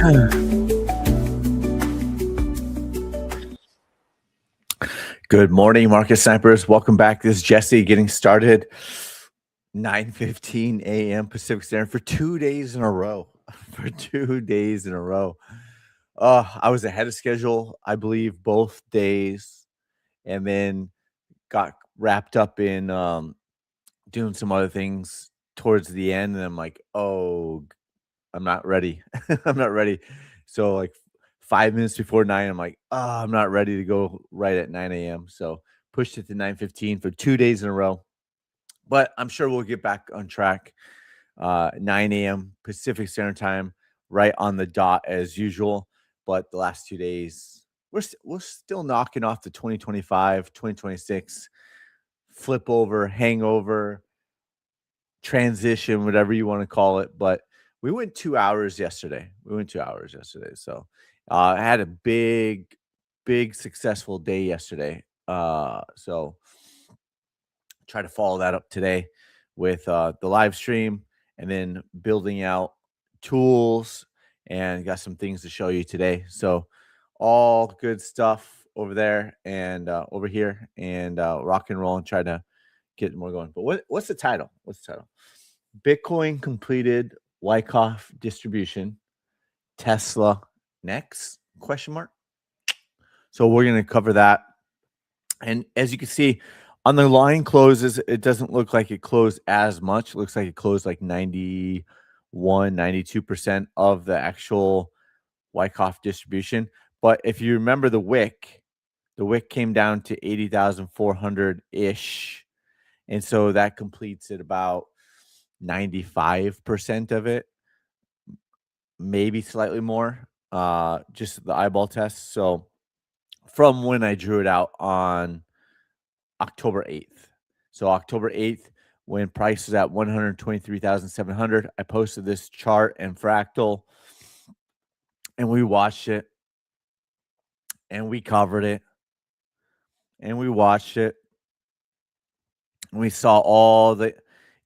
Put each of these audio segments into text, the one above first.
Good morning, market snipers. Welcome back. This is Jesse getting started 9:15 a.m. Pacific Standard for 2 days in a row. For 2 days in a row. I was ahead of schedule, I believe, both days, and then got wrapped up in doing some other things towards the end. And I'm like, oh, I'm not ready. I'm not ready. So like 5 minutes before 9, I'm like, oh, I'm not ready to go right at 9 a.m. So pushed it to 9:15 for 2 days in a row. But I'm sure we'll get back on track. 9 a.m. Pacific Standard Time, right on the dot as usual. But the last 2 days, we're still knocking off the 2025, 2026 flip over, hangover, transition, whatever you want to call it. But we went 2 hours yesterday. So I had a big successful day yesterday. So try to follow that up today with the live stream and then building out tools and got some things to show you today. So all good stuff over there and over here and rock and roll and try to get more going. But what's the title? Bitcoin completed Wyckoff distribution. Tesla next? Question mark. So we're going to cover that. And as you can see, on the line closes, it doesn't look like it closed as much. It looks like it closed like 91, 92% of the actual Wyckoff distribution. But if you remember the wick came down to 80,400-ish. And so that completes at about 95% of it, maybe slightly more, just the eyeball test. So from when I drew it out on October 8th. So October 8th, when price was at 123,700, I posted this chart and fractal, and we watched it, and we covered it, and we watched it, and we saw all the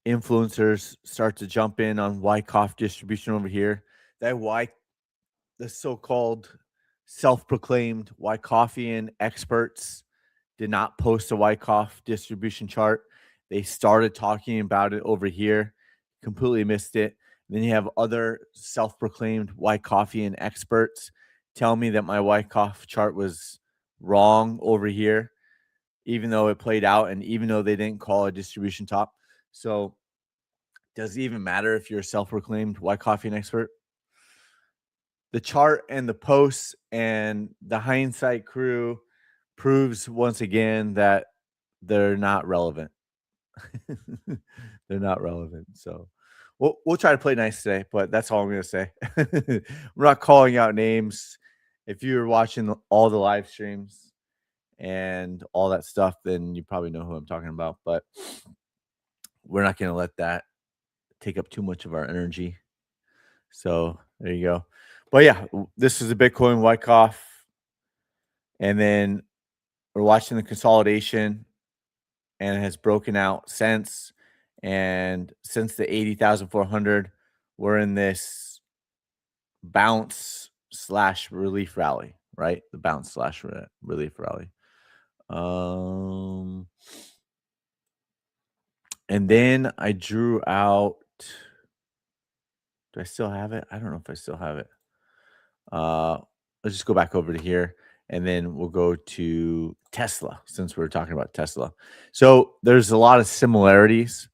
influencers start to jump in on Wyckoff distribution over here. The so-called self-proclaimed Wyckofian experts did not post a Wyckoff distribution chart. They started talking about it over here, completely missed it. Then you have other self-proclaimed Wyckofian experts tell me that my Wyckoff chart was wrong over here, even though it played out and even though they didn't call a distribution top. So does it even matter if you're a self-proclaimed Wyckofian expert? The chart and the posts and the hindsight crew proves once again that they're not relevant. They're not relevant. So we'll try to play nice today, but that's all I'm going to say. We're not calling out names. If you were watching all the live streams and all that stuff, then you probably know who I'm talking about. But we're not going to let that take up too much of our energy. So there you go. But yeah, this is a Bitcoin Wyckoff. And then we're watching the consolidation, and it has broken out since. And since the 80,400, we're in this bounce / relief rally, right? The bounce / relief rally. And then I drew out. Do I still have it? I don't know if I still have it. Let's just go back over to here, and then we'll go to Tesla since we're talking about Tesla. So there's a lot of similarities.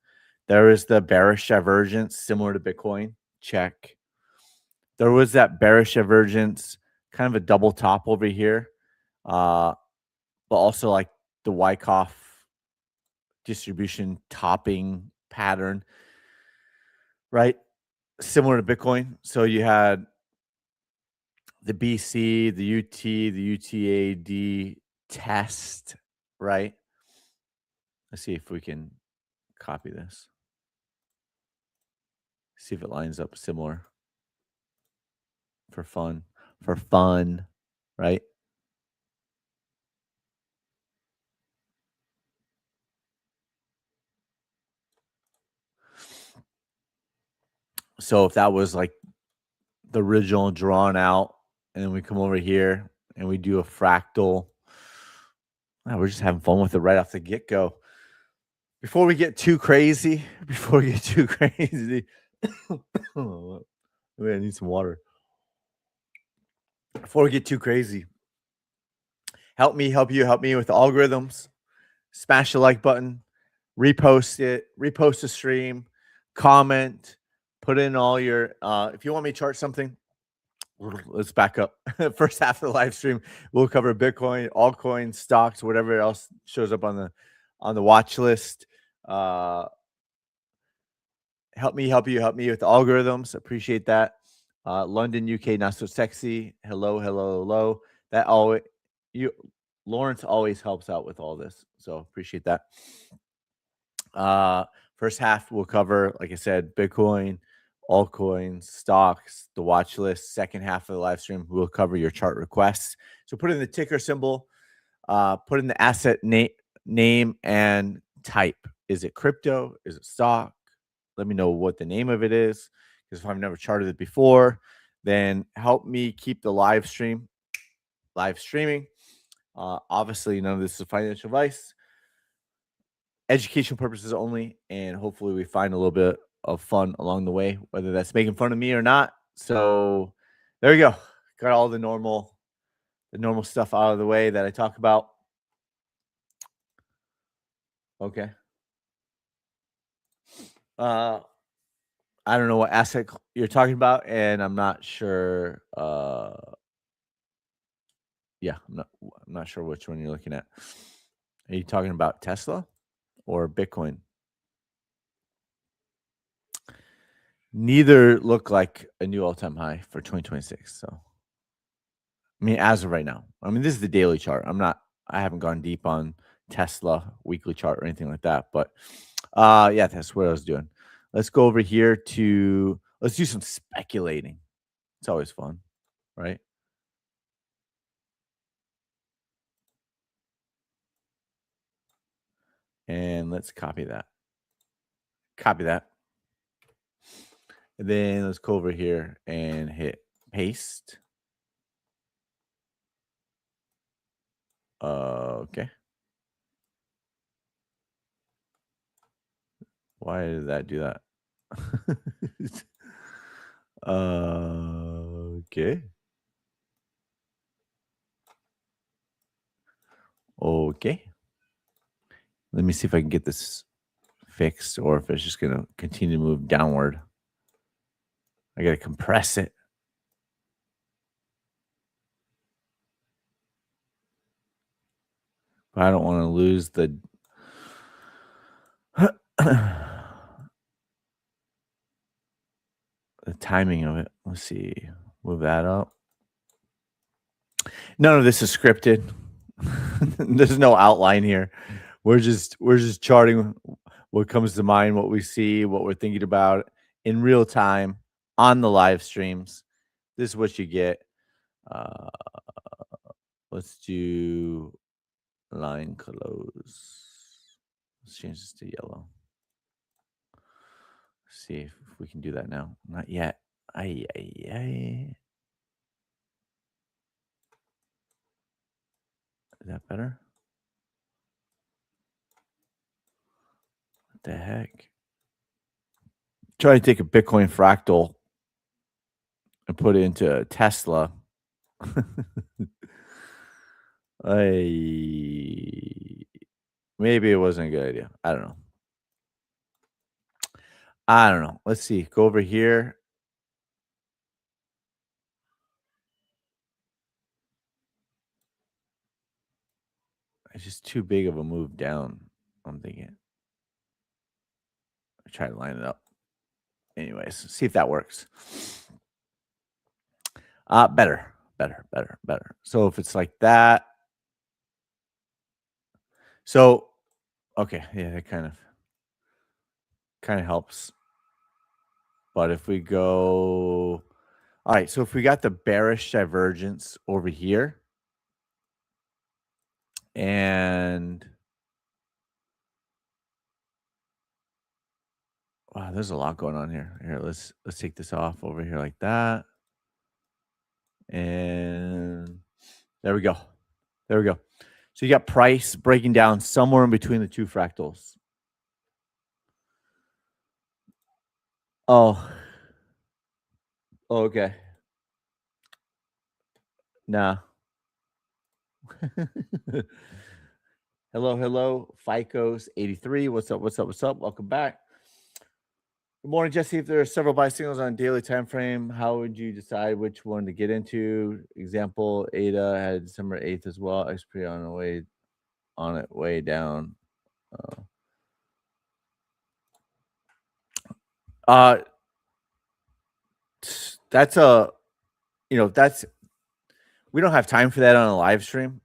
There is the bearish divergence similar to Bitcoin. Check. There was that bearish divergence, kind of a double top over here, but also like the Wyckoff distribution topping pattern, right? Similar to Bitcoin. So you had the BC, the UT, the UTAD test, right? Let's see if we can copy this. See if it lines up similar for fun, right? So if that was like the original drawn out, and then we come over here and we do a fractal. Wow, we're just having fun with it right off the get go. Before we get too crazy, before we get too crazy, wait, I need some water. Before we get too crazy, help me help you, help me with the algorithms. Smash the like button, repost it, repost the stream, comment, put in all your if you want me to chart something, let's back up. First half of the live stream, we'll cover Bitcoin, altcoins, stocks, whatever else shows up on the watch list. Help me help you, help me with the algorithms. Appreciate that. London, UK, not so sexy. Hello, hello, hello. That always you Lawrence always helps out with all this. So appreciate that. First half we'll cover, like I said, Bitcoin, altcoins, stocks, the watch list. Second half of the live stream, we'll cover your chart requests. So put in the ticker symbol, put in the asset name and type. Is it crypto? Is it stock? Let me know what the name of it is, because if I've never charted it before, then help me keep the live streaming. Obviously, none of this is financial advice. Educational purposes only, and hopefully we find a little bit of fun along the way, whether that's making fun of me or not. So there we go. Got all the normal stuff out of the way that I talk about. Okay. I don't know what asset you're talking about, and I'm not sure. Yeah, I'm not sure which one you're looking at. Are you talking about Tesla or Bitcoin? Neither look like a new all-time high for 2026. So, I mean, as of right now, I mean, this is the daily chart. I haven't gone deep on Tesla weekly chart or anything like that. But yeah, that's what I was doing. Let's go over here let's do some speculating. It's always fun, right? And let's copy that. Copy that. And then let's go over here and hit paste. Okay. Why did that do that? Okay. Okay. Let me see if I can get this fixed or if it's just going to continue to move downward. I got to compress it. But I don't want to lose the the timing of it. Let's see. Move that up. None of this is scripted. There's no outline here. We're just charting what comes to mind, what we see, what we're thinking about in real time on the live streams. This is what you get. Let's do line close. Let's change this to yellow. See if we can do that now. Not yet. Ay. Is that better? What the heck? Try to take a Bitcoin fractal and put it into Tesla. Maybe it wasn't a good idea. I don't know. Let's see. Go over here. It's just too big of a move down, I'm thinking. I try to line it up. Anyways, see if that works. Better. So if it's like that. So, okay. Yeah, that kind of helps. But if we go, all right. So if we got the bearish divergence over here, and wow, there's a lot going on here. Here, let's take this off over here like that. And there we go. There we go. So you got price breaking down somewhere in between the two fractals. Oh, okay. Nah. Hello, hello. FICO's 83. What's up? What's up? What's up? Welcome back. Good morning, Jesse. If there are several buy signals on a daily time frame, how would you decide which one to get into? Example, ADA had December 8th as well. XP on it way down. Uh that's we don't have time for that on a live stream.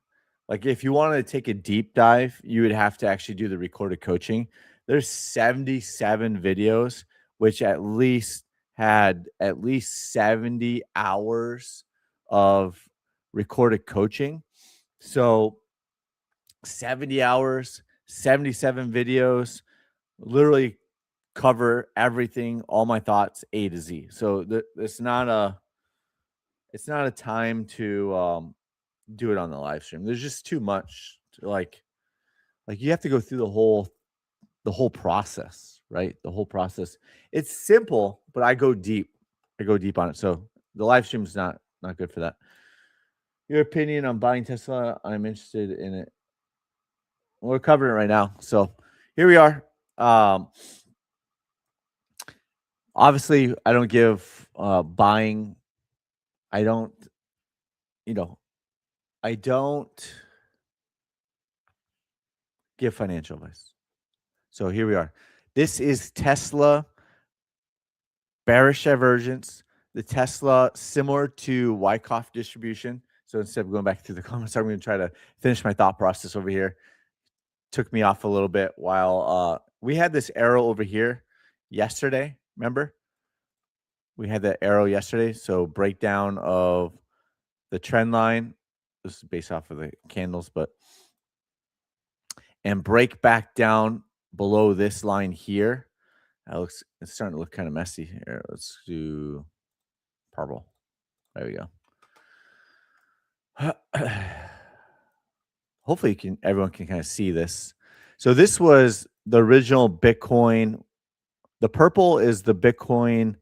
Like if you wanted to take a deep dive, you would have to actually do the recorded coaching. There's 77 videos, which at least had at least 70 hours of recorded coaching. So 70 hours, 77 videos, literally cover everything, all my thoughts A to Z. So it's not a time to do it on the live stream. There's just too much to like you have to go through the whole process, right? The whole process. It's simple, but I go deep. I go deep on it. So the live stream is not good for that. Your opinion on buying Tesla? I'm interested in it. We're covering it right now. So here we are. Obviously, I don't give buying. I don't, I don't give financial advice. So here we are. This is Tesla bearish divergence. The Tesla similar to Wyckoff distribution. So instead of going back through the comments, I'm going to try to finish my thought process over here. Took me off a little bit while we had this arrow over here yesterday. Remember? We had that arrow yesterday. So breakdown of the trend line. This is based off of the candles, and break back down below this line here. It's starting to look kind of messy here. Let's do purple. There we go. Hopefully everyone can kind of see this. So this was the original Bitcoin. The purple is the Bitcoin,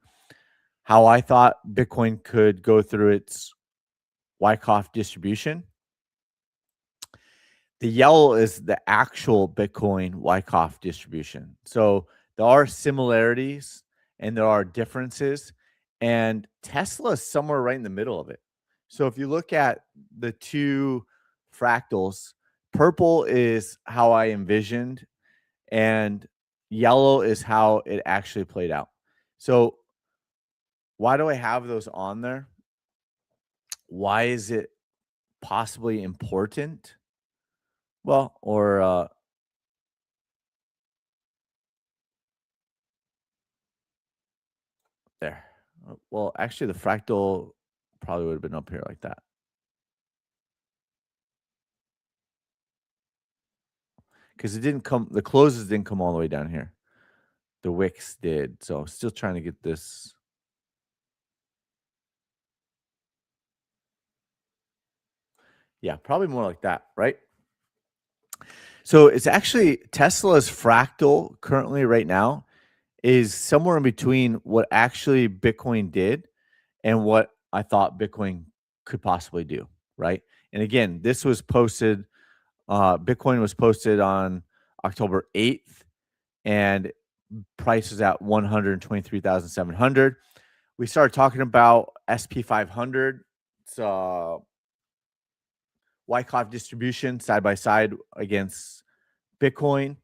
how I thought Bitcoin could go through its Wyckoff distribution. The yellow is the actual Bitcoin Wyckoff distribution. So there are similarities and there are differences, and Tesla is somewhere right in the middle of it. So if you look at the two fractals, purple is how I envisioned, and yellow is how it actually played out. So why do I have those on there? Why is it possibly important? Well, or there. Well, actually, the fractal probably would have been up here like that. Because it didn't come, the closes didn't come all the way down here. The wicks did. So I'm still trying to get this. Yeah, probably more like that, right? So it's actually Tesla's fractal currently right now is somewhere in between what actually Bitcoin did and what I thought Bitcoin could possibly do, right? And again, this was posted, Bitcoin was posted on October 8th, and price is at 123,700. We started talking about SP 500. It's Wyckoff distribution side by side against Bitcoin,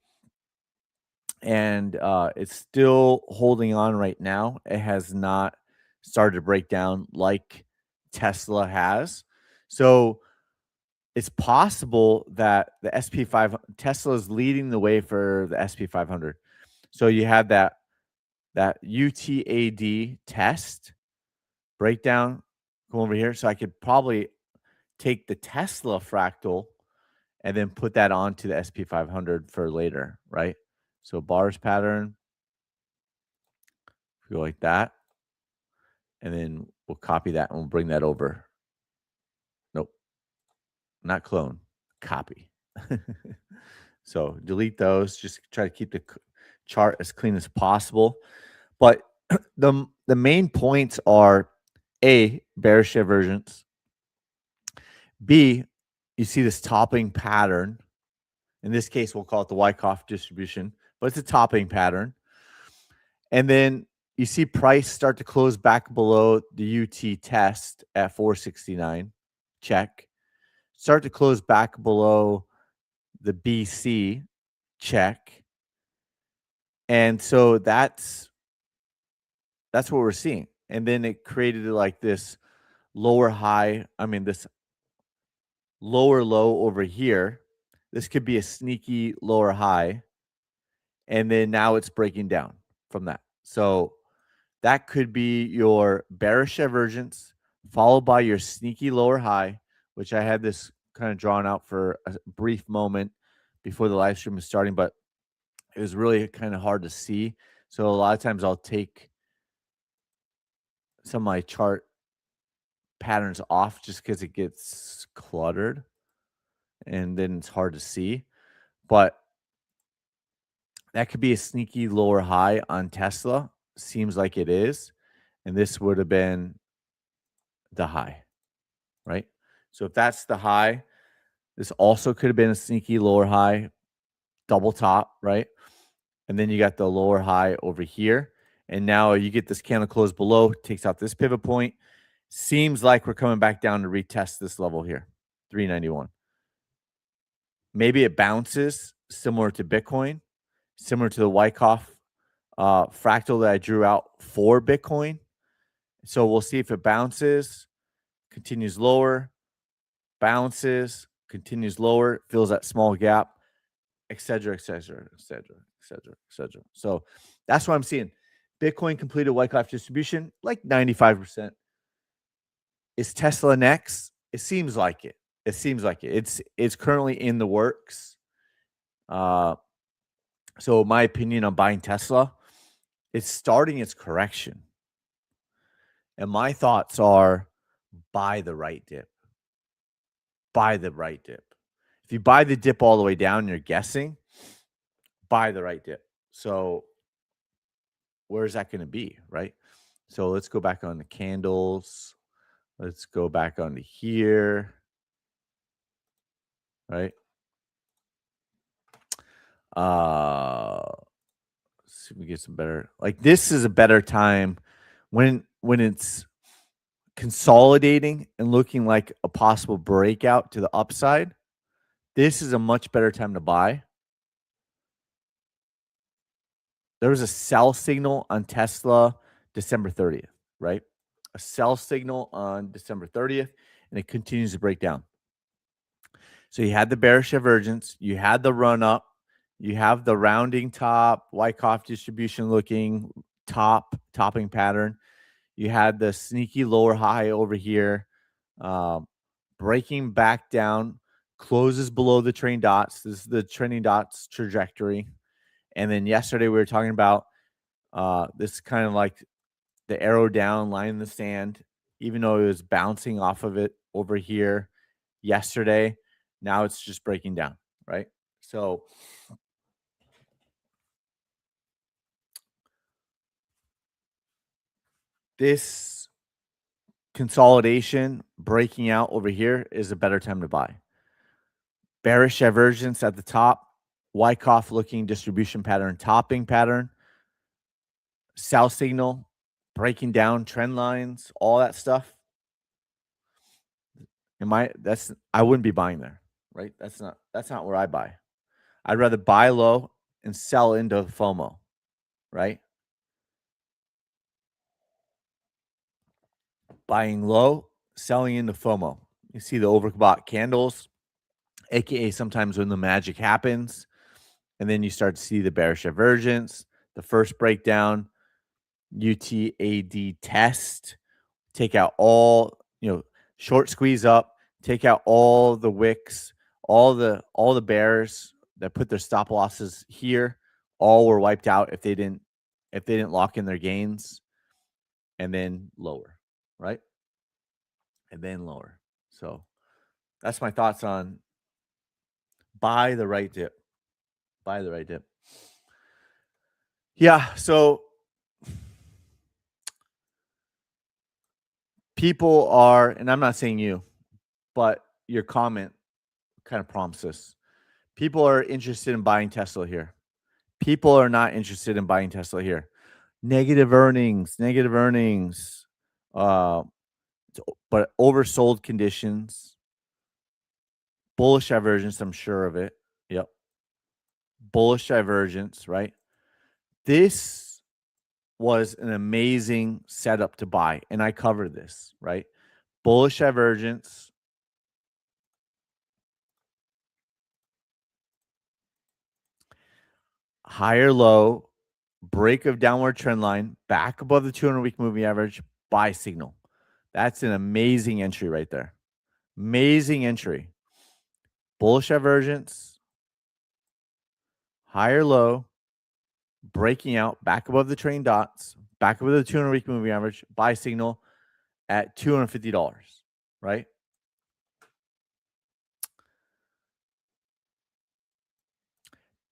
and it's still holding on right now. It has not started to break down like Tesla has. So it's possible that the SP5 Tesla is leading the way for the SP 500. So you had that UTAD test breakdown come over here. So I could probably take the Tesla fractal and then put that onto the SP 500 for later, right? So bars pattern, go like that, and then we'll copy that and we'll bring that over not clone, copy. So delete those. Just try to keep the chart as clean as possible. But the main points are A, bearish divergence. B, you see this topping pattern. In this case, we'll call it the Wyckoff distribution, but it's a topping pattern. And then you see price start to close back below the UT test at 469. Check. Start to close back below the BC. Check. And so that's what we're seeing. And then it created like this lower high, this lower low over here. This could be a sneaky lower high. And then now it's breaking down from that. So that could be your bearish divergence followed by your sneaky lower high, which I had this kind of drawn out for a brief moment before the live stream was starting, but it was really kind of hard to see. So a lot of times I'll take some of my chart patterns off just because it gets cluttered and then it's hard to see. But that could be a sneaky lower high on Tesla. Seems like it is. And this would have been the high, right? So if that's the high, this also could have been a sneaky lower high, double top, right? And then you got the lower high over here. And now you get this candle close below, takes out this pivot point. Seems like we're coming back down to retest this level here, 391. Maybe it bounces similar to Bitcoin, similar to the Wyckoff fractal that I drew out for Bitcoin. So we'll see if it bounces, continues lower, bounces, continues lower, fills that small gap, et cetera, et cetera, et cetera, et cetera, et cetera. So that's what I'm seeing. Bitcoin completed Wyckoff distribution, like 95%. Is Tesla next? It seems like it. It seems like it. It's currently in the works. So my opinion on buying Tesla, it's starting its correction. And my thoughts are buy the right dip. Buy the right dip. If you buy the dip all the way down, you're guessing, buy the right dip. So where's that going to be, right? So let's go back on the candles. Let's go back onto here, right? See if we get some better. Like this is a better time when it's consolidating and looking like a possible breakout to the upside. This is a much better time to buy. There was a sell signal on Tesla December 30th, right? A sell signal on December 30th, and it continues to break down. So you had the bearish divergence, you had the run up, you have the rounding top, Wyckoff distribution looking topping pattern. You had the sneaky lower high over here, breaking back down, closes below the trailing dots. This is the trending dots trajectory. And then yesterday we were talking about this kind of like the arrow down line in the sand, even though it was bouncing off of it over here yesterday. Now it's just breaking down, right? So this consolidation breaking out over here is a better time to buy. Bearish divergence at the top, Wyckoff looking distribution pattern, topping pattern, sell signal, breaking down trend lines, all that stuff. I wouldn't be buying there, right? That's not where I buy. I'd rather buy low and sell into FOMO, right? Buying low, selling into FOMO. You see the overbought candles, aka sometimes when the magic happens, and then you start to see the bearish divergence, the first breakdown, UTAD test, take out all, short squeeze up, take out all the wicks, all the bears that put their stop losses here, all were wiped out if they didn't lock in their gains, and then lower, right? And then lower. So That's my thoughts on buy the right dip. Buy the right dip. Yeah, so people are, and I'm not saying you, but your comment kind of prompts this. People are interested in buying Tesla here. People are not interested in buying Tesla here. Negative earnings, negative earnings, uh, but oversold conditions, bullish divergence. I'm sure of it. Yep, bullish divergence. Right. This was an amazing setup to buy, and I covered this. Right. Bullish divergence, higher low, break of downward trend line, back above the 200-week moving average, buy signal. That's an amazing entry right there. Amazing entry. Bullish divergence, higher low, breaking out, back above the trailing dots, back above the 200-week moving average, buy signal at $250, right?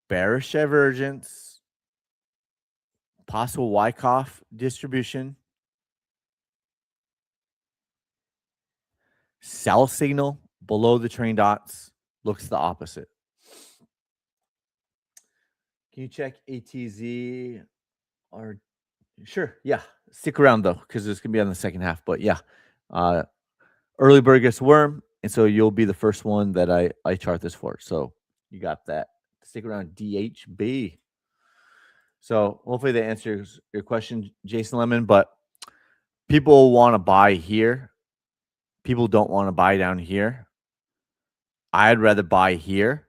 Bearish divergence, possible Wyckoff distribution, sell signal below the trailing dots, looks the opposite. Can you check ATZ or sure? Yeah, stick around though because it's gonna be on the second half. But yeah, early bird gets worm, and so you'll be the first one that I chart this for. So you got that. Stick around, DHB. So hopefully that answers your question, Jason Lemon. But people want to buy here. People don't want to buy down here. I'd rather buy here.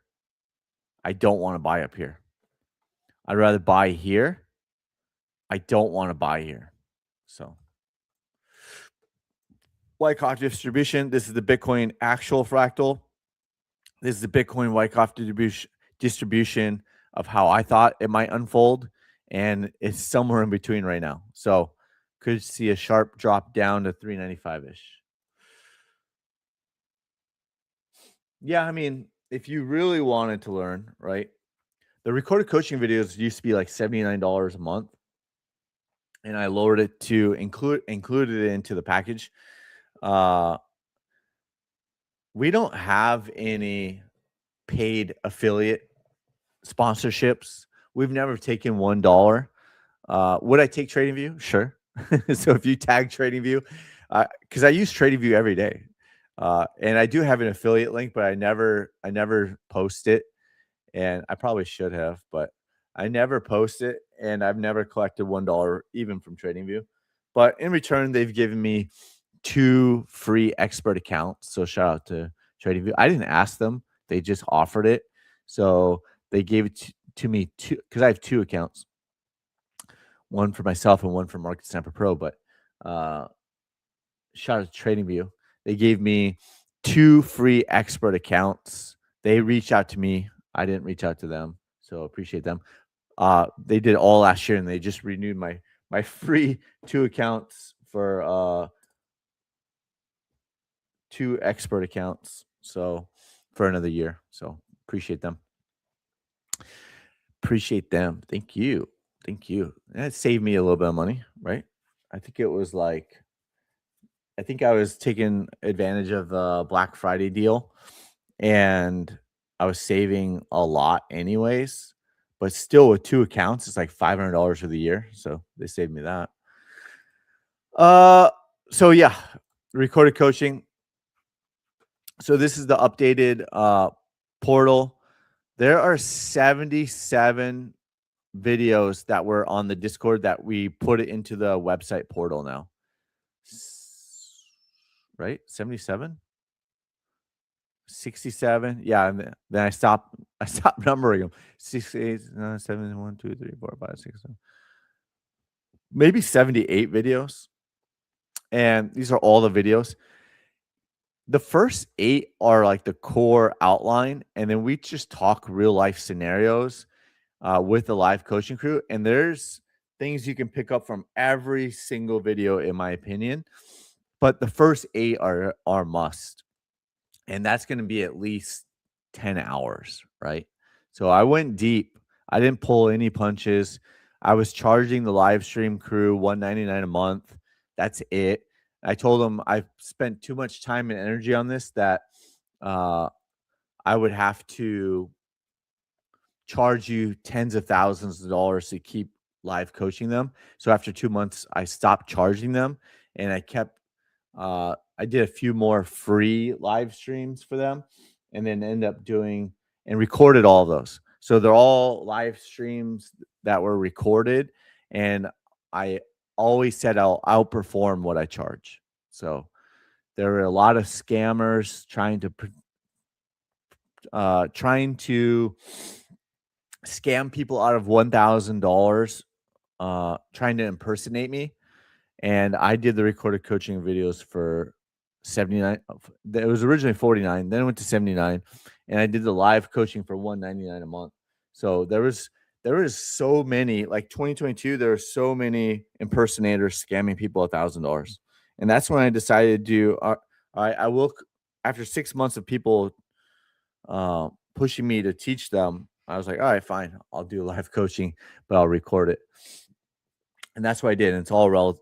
I don't want to buy up here. I'd rather buy here. I don't want to buy here. So Wyckoff distribution. This is the Bitcoin actual fractal. This is the Bitcoin Wyckoff distribution of how I thought it might unfold. And it's somewhere in between right now. So could see a sharp drop down to 395-ish. Yeah, I mean, if you really wanted to learn, right? The recorded coaching videos used to be like $79 a month. And I lowered it to included it into the package. We don't have any paid affiliate sponsorships. We've never taken $1. Would I take TradingView? Sure. So if you tag TradingView, because I use TradingView every day, and I do have an affiliate link, but I never post it, and I probably should have, but I never post it, and I've never collected $1 even from TradingView. But in return, they've given me 2 free expert accounts. So shout out to TradingView. I didn't ask them; they just offered it, so they gave it to me because I have 2 accounts, one for myself and one for Market Stamper Pro. But shout out to TradingView. They gave me 2 free expert accounts. They reached out to me. I didn't reach out to them, so appreciate them. They did all last year, and they just renewed my free 2 accounts for 2 expert accounts. So for another year. So appreciate them. Appreciate them. Thank you. Thank you. And it saved me a little bit of money, right? I think it was like, I think I was taking advantage of the Black Friday deal and I was saving a lot anyways, but still with 2 accounts, it's like $500 for the year. So they saved me that. So yeah, recorded coaching. So this is the updated portal. There are 77 videos that were on the Discord that we put it into the website portal now. Right? 77? 67. Yeah. And then I stopped numbering them. 6, 8, 9, 7, 1, 2, 3, 4, 5, 6, 7. Maybe 78 videos. And these are all the videos. The first 8 are like the core outline, and then we just talk real life scenarios with the live coaching crew. And there's things you can pick up from every single video, in my opinion. But the first 8 are must. and that's going to be at least 10 hours, right? So I went deep. I didn't pull any punches. I was charging the live stream crew 199 a month. That's it. I told them I've spent too much time and energy on this that uh, I would have to charge you tens of thousands of dollars to keep live coaching them. So after 2 months, I stopped charging them, and I did a few more free live streams for them, and then end up doing and recorded all those. So they're all live streams that were recorded, and I always said I'll outperform what I charge. So there are a lot of scammers trying to scam people out of $1,000, trying to impersonate me. And I did the recorded coaching videos for 79. It was originally 49, then it went to 79, and I did the live coaching for 199 a month. So there was so many, like 2022, there were so many impersonators scamming people $1,000. And that's when I decided to do I will after 6 months of people pushing me to teach them, I was like, all right, fine, I'll do live coaching, but I'll record it. And that's what I did. And it's all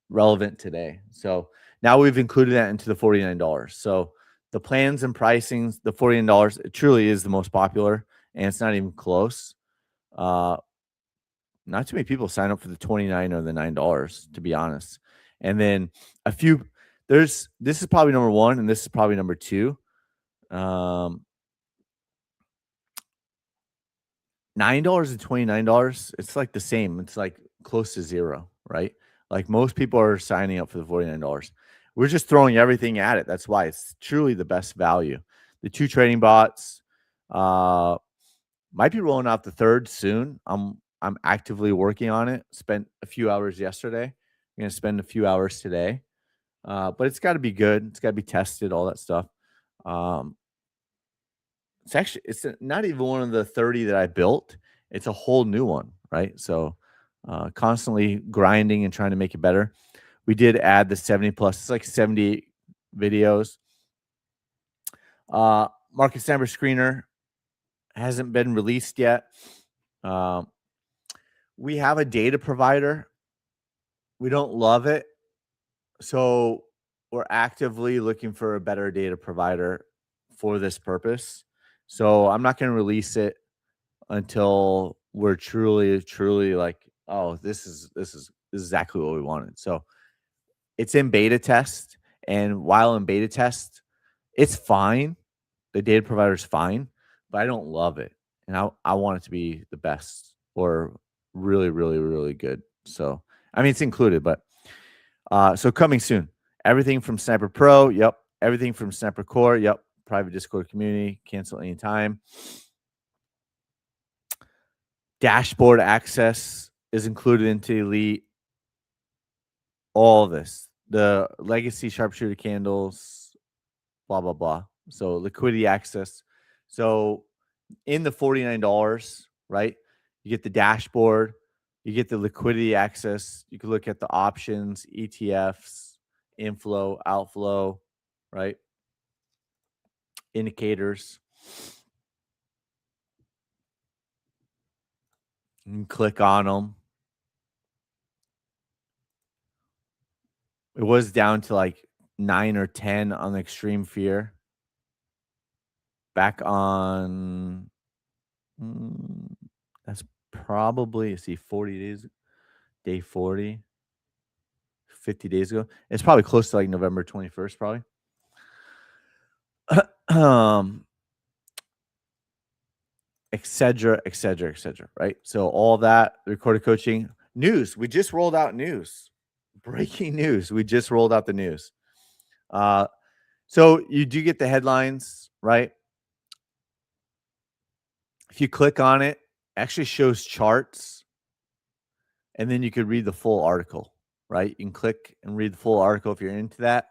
relevant today. So now we've included that into the $49. So the plans and pricings, the $49, it truly is the most popular, and it's not even close. Uh, Not too many people sign up for the 29 or the $9, to be honest. And then a few, this is probably number one, and this is probably number two. $9 and $29, it's like the same. It's like close to zero, right? Like most people are signing up for the $49. We're just throwing everything at it. That's why it's truly the best value. The two trading bots uh might be rolling out the third soon. I'm actively working on it. Spent a few hours yesterday. I'm gonna spend a few hours today. But it's got to be good. It's got to be tested, all that stuff. Um, not even one of the 30 that I built. It's a whole new one, right? So constantly grinding and trying to make it better. We did add the 70 plus. It's like 70 videos. Market Sniper Screener hasn't been released yet. We have a data provider. We don't love it. So we're actively looking for a better data provider for this purpose. So I'm not going to release it until we're truly like, oh, this is exactly what we wanted. So it's in beta test, and while in beta test, it's fine. The data provider is fine, but I don't love it, and I want it to be the best or really, really, really good. So I mean, it's included, but so coming soon. Everything from Sniper Pro, yep. Everything from Sniper Core, yep. Private Discord community, cancel anytime. Dashboard access is included into Elite. All of this, the legacy sharpshooter candles, blah blah blah. So liquidity access. So in the $49, right? You get the dashboard, you get the liquidity access. You can look at the options, ETFs, inflow, outflow, right? Indicators. You can click on them. It was down to like 9 or 10 on the extreme fear. Back on that's probably, see, 40 days, day 40, 50 days ago. It's probably close to like November 21st, probably. Et cetera, et cetera, et cetera, right? So all that recorded coaching news. We just rolled out news. Breaking news. We just rolled out the news. So you do get the headlines, right? If you click on it, actually shows charts, and then you could read the full article, right? You can click and read the full article if you're into that.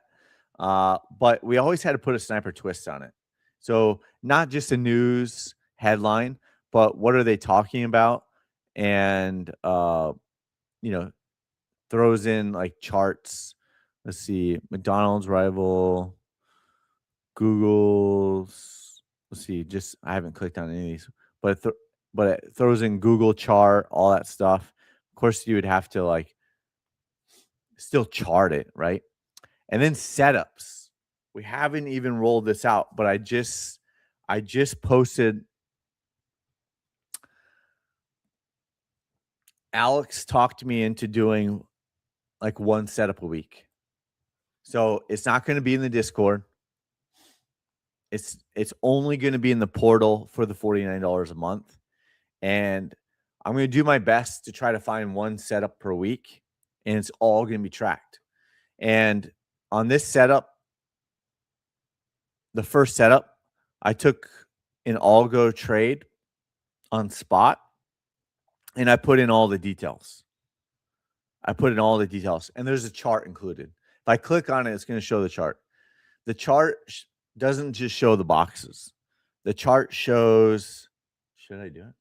But we always had to put a sniper twist on it. So not just a news headline, but what are they talking about? And throws in like charts. Let's see, McDonald's rival Google's, let's see, just I haven't clicked on any of these, but it throws in Google chart, all that stuff. Of course, you would have to like still chart it, right? And then setups. We haven't even rolled this out, but I just posted. Alex talked me into doing like one setup a week. So it's not going to be in the Discord. It's only going to be in the portal for the $49 a month. And I'm going to do my best to try to find one setup per week, and it's all going to be tracked. And on this setup, the first setup, I took an algo trade on spot and I put in all the details. And there's a chart included. If I click on it, it's going to show the chart. The chart doesn't just show the boxes. The chart shows, should I do it?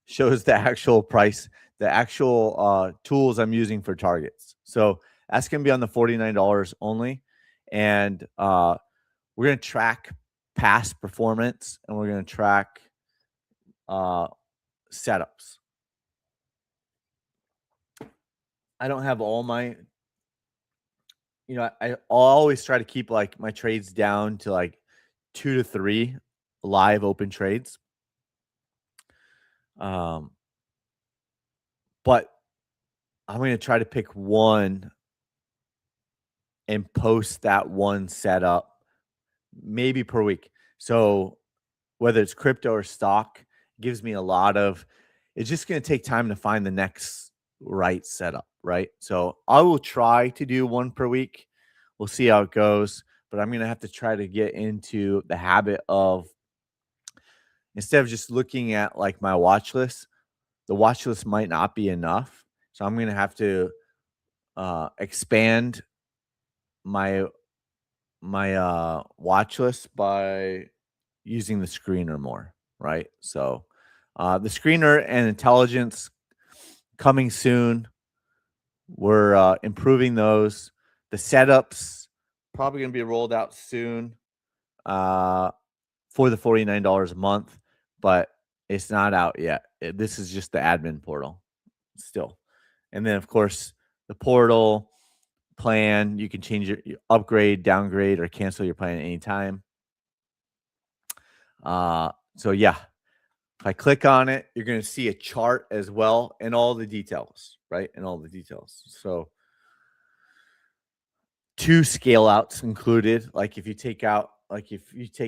Shows the actual price, the actual tools I'm using for targets. So that's going to be on the $49 only. And we're going to track past performance, and we're going to track setups. I don't have all my, I'll always try to keep like my trades down to like 2 to 3 live open trades. But I'm going to try to pick one and post that one setup maybe per week. So whether it's crypto or stock, gives me a lot of, it's just going to take time to find the next right setup, right? So I will try to do one per week. We'll see how it goes, but I'm going to have to try to get into the habit of, instead of just looking at like my watch list, the watch list might not be enough. So I'm going to have to expand my watch list by using the screener more, right? So the screener and intelligence coming soon. We're improving those. The setups probably going to be rolled out soon for the $49 a month, but it's not out yet. This is just the admin portal still. And then, of course, the portal plan, you can change your upgrade, downgrade, or cancel your plan at any time. So yeah, if I click on it, you're going to see a chart as well and all the details, right? And all the details. So 2 scale outs included. Like if you take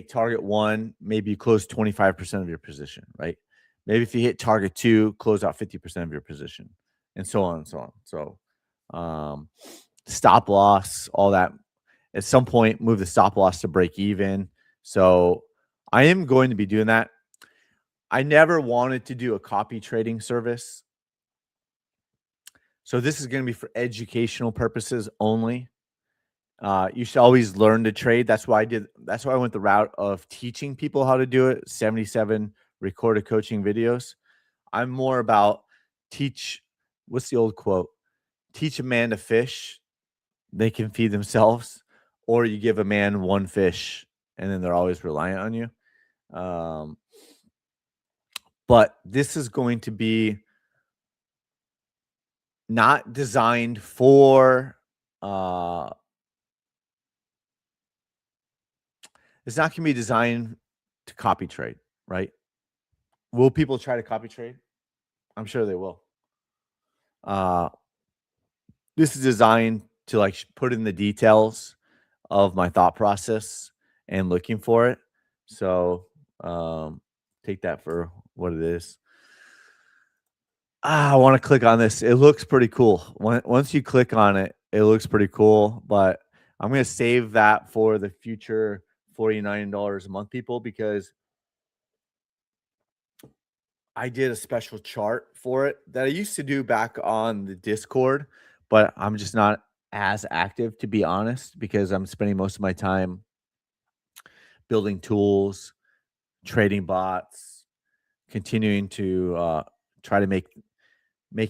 target 1, maybe you close 25% of your position, right? Maybe if you hit target 2, close out 50% of your position, and so on and so on. So stop loss, all that. At some point, move the stop loss to break even. So I am going to be doing that. I never wanted to do a copy trading service. So this is going to be for educational purposes only. You should always learn to trade. That's why I went the route of teaching people how to do it. 77 recorded coaching videos. I'm more about what's the old quote? Teach a man to fish, they can feed themselves, or you give a man one fish and then they're always reliant on you. But this is going to be not designed for it's not going to be designed to copy trade, right? Will people try to copy trade? I'm sure they will. This is designed to like put in the details of my thought process and looking for it. So take that for what it is. I want to click on this. It looks pretty cool. Once you click on it, it looks pretty cool. But I'm going to save that for the future $49 a month people, because I did a special chart for it that I used to do back on the Discord, but I'm just not as active, to be honest, because I'm spending most of my time building tools, trading bots, continuing to try to make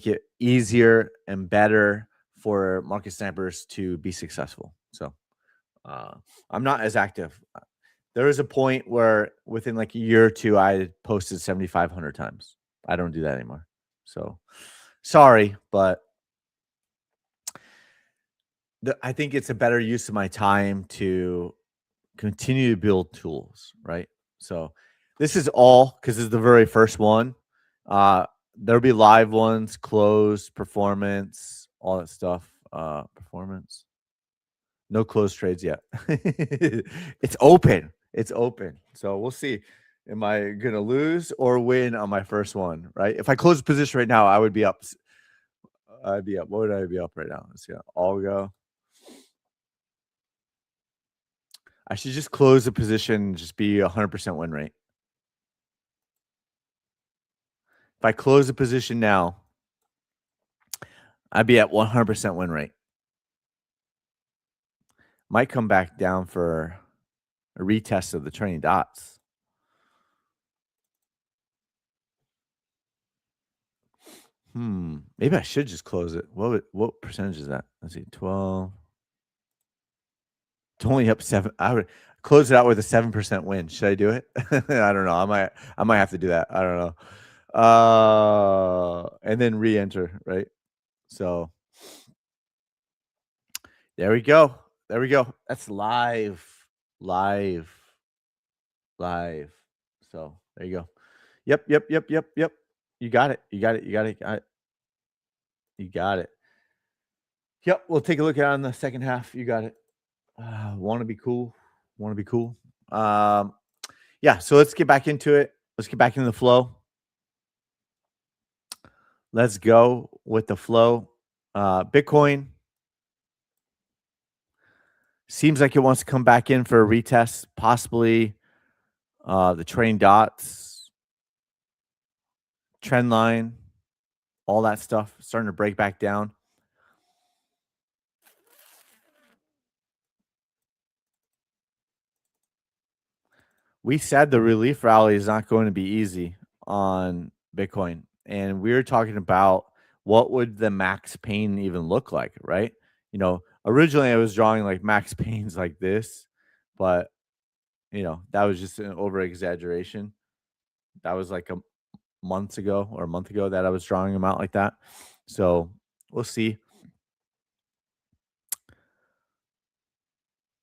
it easier and better for market snipers to be successful. So I'm not as active. There was a point where within like a year or two, I posted 7,500 times. I don't do that anymore. So sorry, but I think it's a better use of my time to continue to build tools, right? So this is all because this is the very first one. There'll be live ones, closed, performance, all that stuff. Performance. No closed trades yet. It's open. It's open. So we'll see. Am I gonna lose or win on my first one? Right? If I close the position right now, I would be up. I'd be up. What would I be up right now? Let's see. All go. I should just close the position and just be 100% win rate. If I close the position now, I'd be at 100% win rate. Might come back down for a retest of the training dots. Maybe I should just close it. What percentage is that? Let's see, 12. It's only up 7. I would close it out with a 7% win. Should I do it? I don't know. I might have to do that. I don't know. And then re-enter, right? So there we go. There we go. That's live. Live. So there you go. Yep. You got it. You got it. You got it. Yep. We'll take a look at it on the second half. You got it. Want to be cool. Yeah. So let's get back into it. Let's get back into the flow. Let's go with the flow. Bitcoin seems like it wants to come back in for a retest, possibly the trailing dots, trend line, all that stuff starting to break back down. We said the relief rally is not going to be easy on Bitcoin. And we were talking about what would the max pain even look like, right? Originally I was drawing like max pains like this, but that was just an over exaggeration. That was like a month ago that I was drawing them out like that. So we'll see.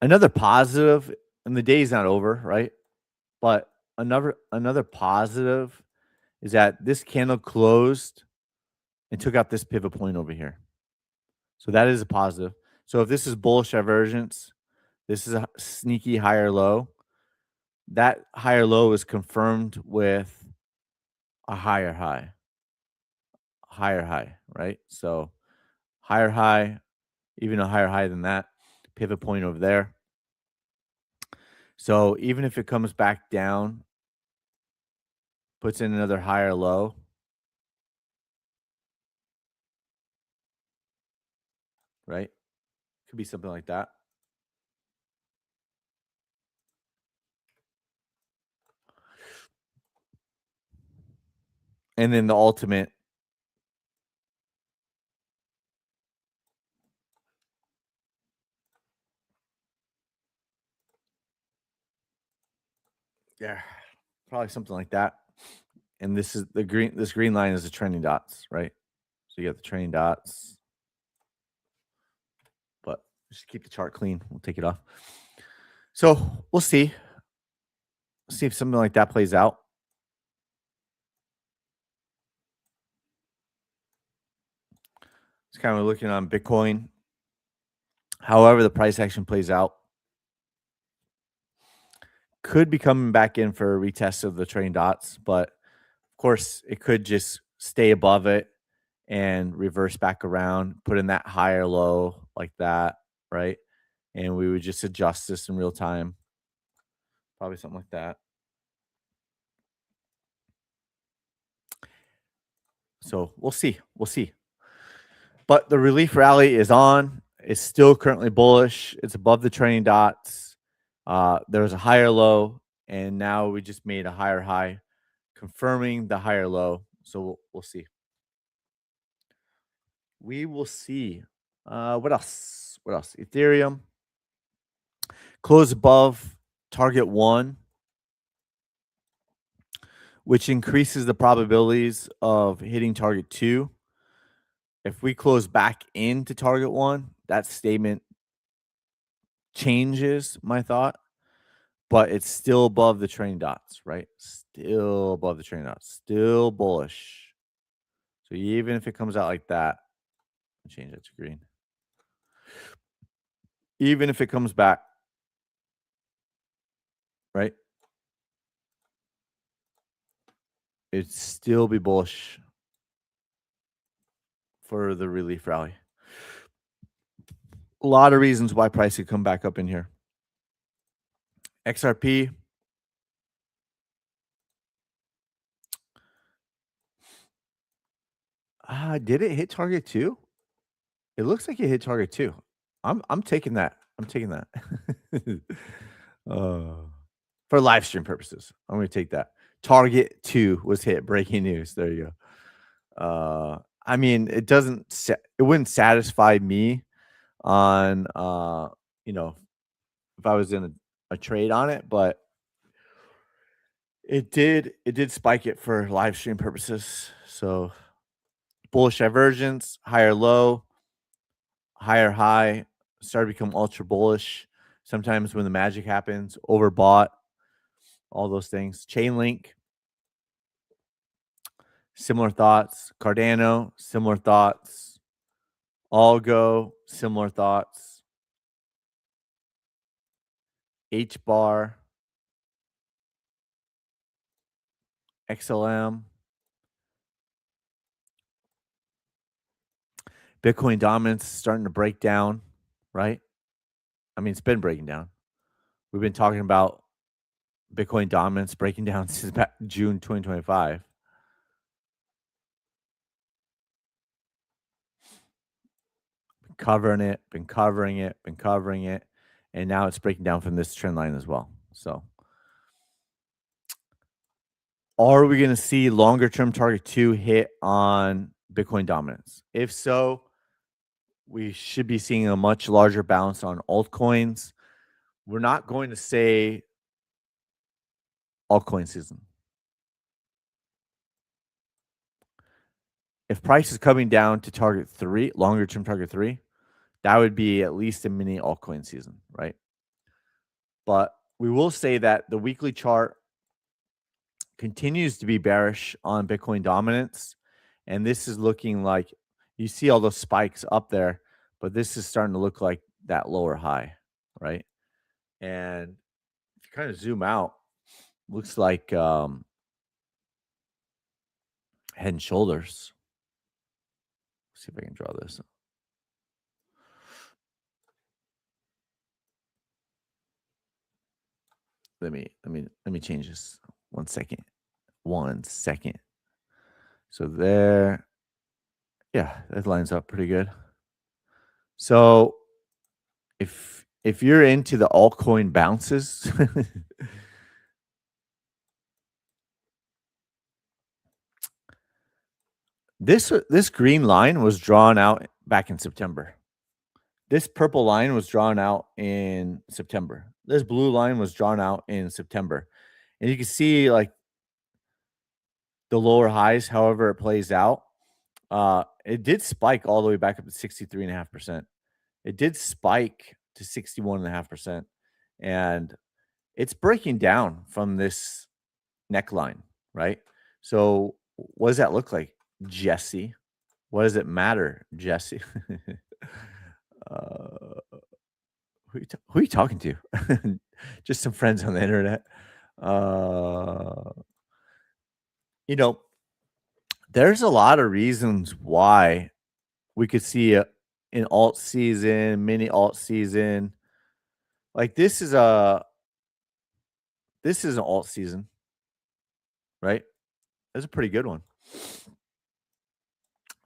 Another positive, and the day's not over, right? But another positive is that this candle closed and took out this pivot point over here. So that is a positive. So if this is bullish divergence, this is a sneaky higher low. That higher low is confirmed with a higher high. Higher high, right? So higher high, even a higher high than that, pivot point over there. So even if it comes back down, puts in another higher low, right? Could be something like that. And then the ultimate. Yeah, probably something like that. And this green line is the trending dots, right? So you got the trending dots. But just keep the chart clean. We'll take it off. So we'll see. See if something like that plays out. It's kind of looking on Bitcoin. However, the price action plays out. Could be coming back in for a retest of the trailing dots, but of course, it could just stay above it and reverse back around, put in that higher low like that, right? And we would just adjust this in real time. Probably something like that. So we'll see. We'll see. But the relief rally is on. It's still currently bullish. It's above the trailing dots. There was a higher low, and now we just made a higher high, confirming the higher low. So we'll see. We will see. What else? Ethereum closed above target 1, which increases the probabilities of hitting target 2. If we close back into target 1, that statement changes my thought, but it's still above the trailing dots, right? Still above the trailing dots, still bullish. So even if it comes out like that, change that to green. Even if it comes back, right? It'd still be bullish for the relief rally. A lot of reasons why price could come back up in here. XRP. Did it hit target 2? It looks like it hit target 2. I'm taking that. I'm taking that. For live stream purposes, I'm going to take that. Target 2 was hit. Breaking news. There you go. I mean, it wouldn't satisfy me on if I was in a trade on it, but it did spike it for live stream purposes. So bullish divergence, higher low, higher high, started to become ultra bullish. Sometimes when the magic happens, overbought, all those things. Chainlink, similar thoughts. Cardano, similar thoughts. Algo, similar thoughts. H-bar, XLM. Bitcoin dominance starting to break down, right? I mean, it's been breaking down. We've been talking about Bitcoin dominance breaking down since June 2025. Been covering it, and now it's breaking down from this trend line as well. So, are we going to see longer term target 2 hit on Bitcoin dominance? If so, we should be seeing a much larger bounce on altcoins. We're not going to say altcoin season. If price is coming down to target 3, longer term target 3, that would be at least a mini altcoin season, right? But we will say that the weekly chart continues to be bearish on Bitcoin dominance. And this is looking like you see all those spikes up there, but this is starting to look like that lower high, right? And if you kind of zoom out, looks like head and shoulders. Let's see if I can draw this. Let me change this 1 second. 1 second. So there, yeah, that lines up pretty good. So if you're into the altcoin bounces, this green line was drawn out back in September. This purple line was drawn out in September. This blue line was drawn out in September. And you can see like the lower highs, however it plays out. It did spike all the way back up to 63.5%. It did spike to 61.5%. And it's breaking down from this neckline, right? So what does that look like, Jesse? What does it matter, Jesse? Who are you talking to? Just some friends on the internet. There's a lot of reasons why we could see an alt season, mini alt season. Like this is an alt season, right? That's a pretty good one.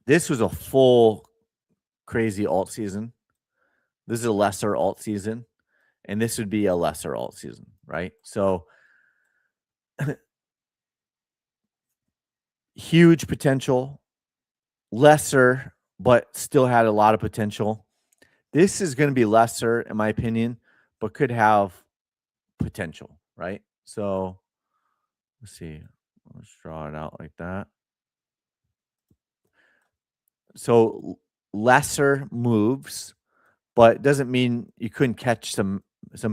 This was a full crazy alt season. This is a lesser alt season, and this would be a lesser alt season, right? So huge potential, lesser, but still had a lot of potential. This is going to be lesser, in my opinion, but could have potential, right? So let's see. Let's draw it out like that. So lesser moves, but it doesn't mean you couldn't catch some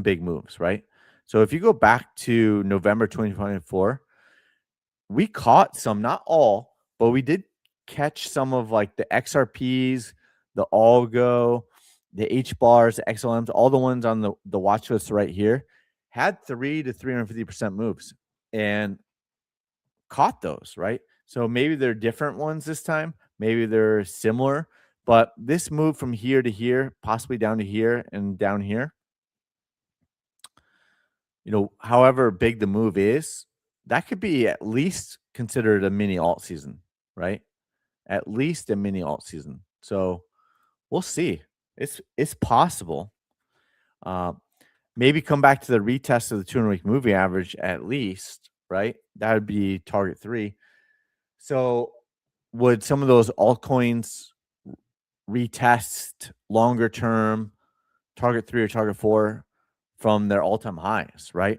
big moves, right? So if you go back to November 2024, we caught some, not all, but we did catch some of like the XRPs, the Algo, the H bars, the XLMs, all the ones on the watch list right here had 3 to 350% moves and caught those, right? So maybe they're different ones this time, maybe they're similar, but this move from here to here, possibly down to here and down here, however big the move is, that could be at least considered a mini alt season, right? At least a mini alt season. So we'll see. It's possible. Uh, maybe come back to the retest of the 200-week moving average at least, right? That would be target 3. So would some of those altcoins retest longer term target 3 or target 4 from their all-time highs, right?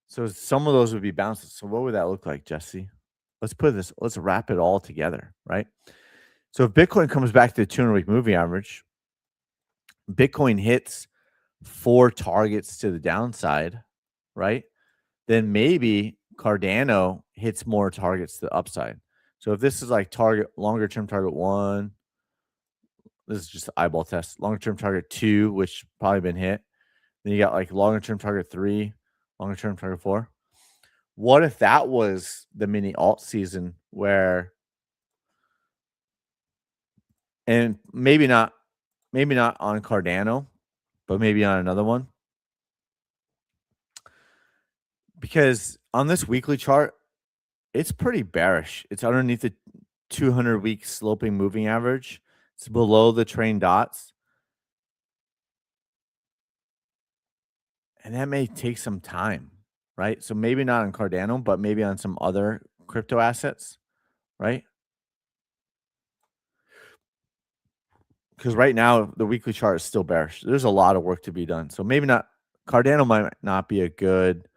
So some of those would be bounces. So what would that look like, Jesse? Let's wrap it all together, right? So if Bitcoin comes back to the 200-week moving average, Bitcoin hits 4 targets to the downside, right? Then maybe Cardano hits more targets to the upside. So if this is like longer term target 1, this is just an eyeball test. Longer term target 2, which probably been hit. Then you got like longer term target 3, longer term target 4. What if that was the mini alt season where, and maybe not on Cardano, but maybe on another one? Because on this weekly chart, it's pretty bearish. It's underneath the 200-week sloping moving average. It's below the train dots. And that may take some time, right? So maybe not on Cardano, but maybe on some other crypto assets, right? Because right now the weekly chart is still bearish. There's a lot of work to be done. So maybe not. Cardano might not be a good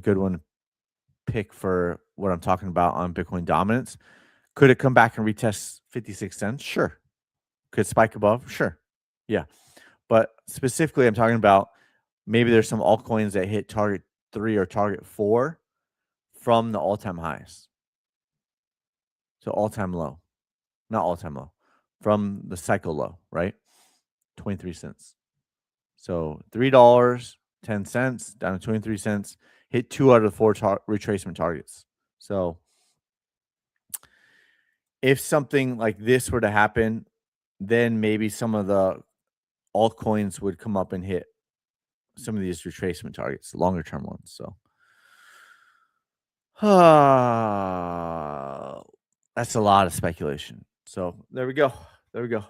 one to pick for what I'm talking about on Bitcoin dominance. Could it come back and retest 56 cents? Sure. Could it spike above? Sure. Yeah. But specifically, I'm talking about maybe there's some altcoins that hit target 3 or target 4 from the all-time highs. So all-time low. Not all-time low. From the cycle low, right? 23 cents. So $3.10 down to 23 cents. Hit 2 out of the 4 retracement targets. So if something like this were to happen, then maybe some of the altcoins would come up and hit some of these retracement targets, longer term ones. So that's a lot of speculation. So there we go. There we go.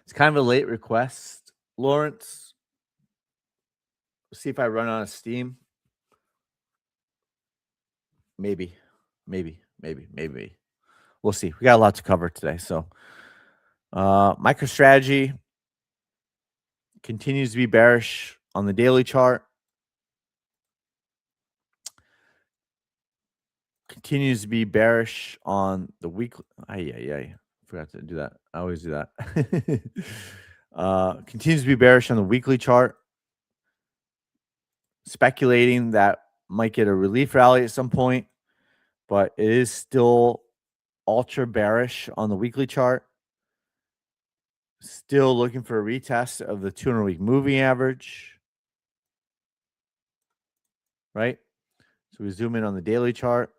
It's kind of a late request, Lawrence. See if I run out of steam. Maybe. We'll see. We got a lot to cover today. So MicroStrategy continues to be bearish on the daily chart. Continues to be bearish on the weekly. I forgot to do that. I always do that. Continues to be bearish on the weekly chart. Speculating that might get a relief rally at some point, but it is still ultra bearish on the weekly chart. Still looking for a retest of the 200-week moving average, right? So we zoom in on the daily chart.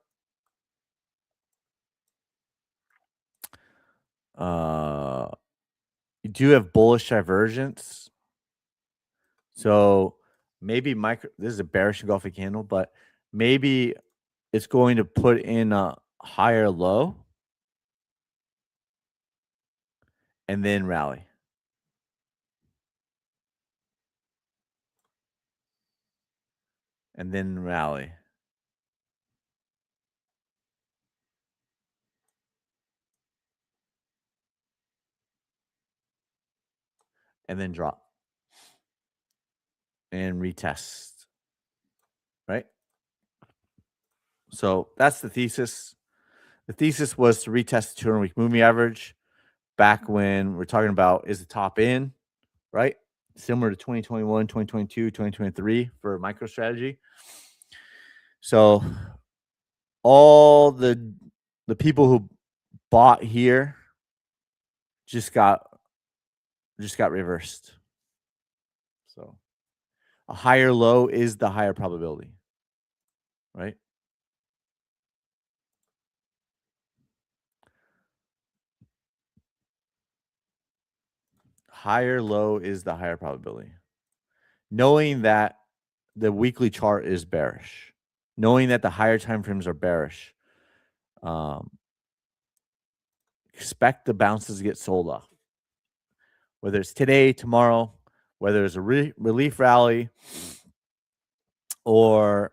You do have bullish divergence. So maybe this is a bearish engulfing candle, but maybe it's going to put in a higher low and then rally. And then rally. and then drop and retest, right? So that's the thesis. The thesis was to retest the 200-week moving average back when we're talking about is the top in, right? Similar to 2021, 2022, 2023 for MicroStrategy. So all the people who bought here just got reversed. So a higher low is the higher probability, right? Higher low is the higher probability. Knowing that the weekly chart is bearish, knowing that the higher time frames are bearish, expect the bounces to get sold off. Whether it's today, tomorrow, whether it's a relief rally, or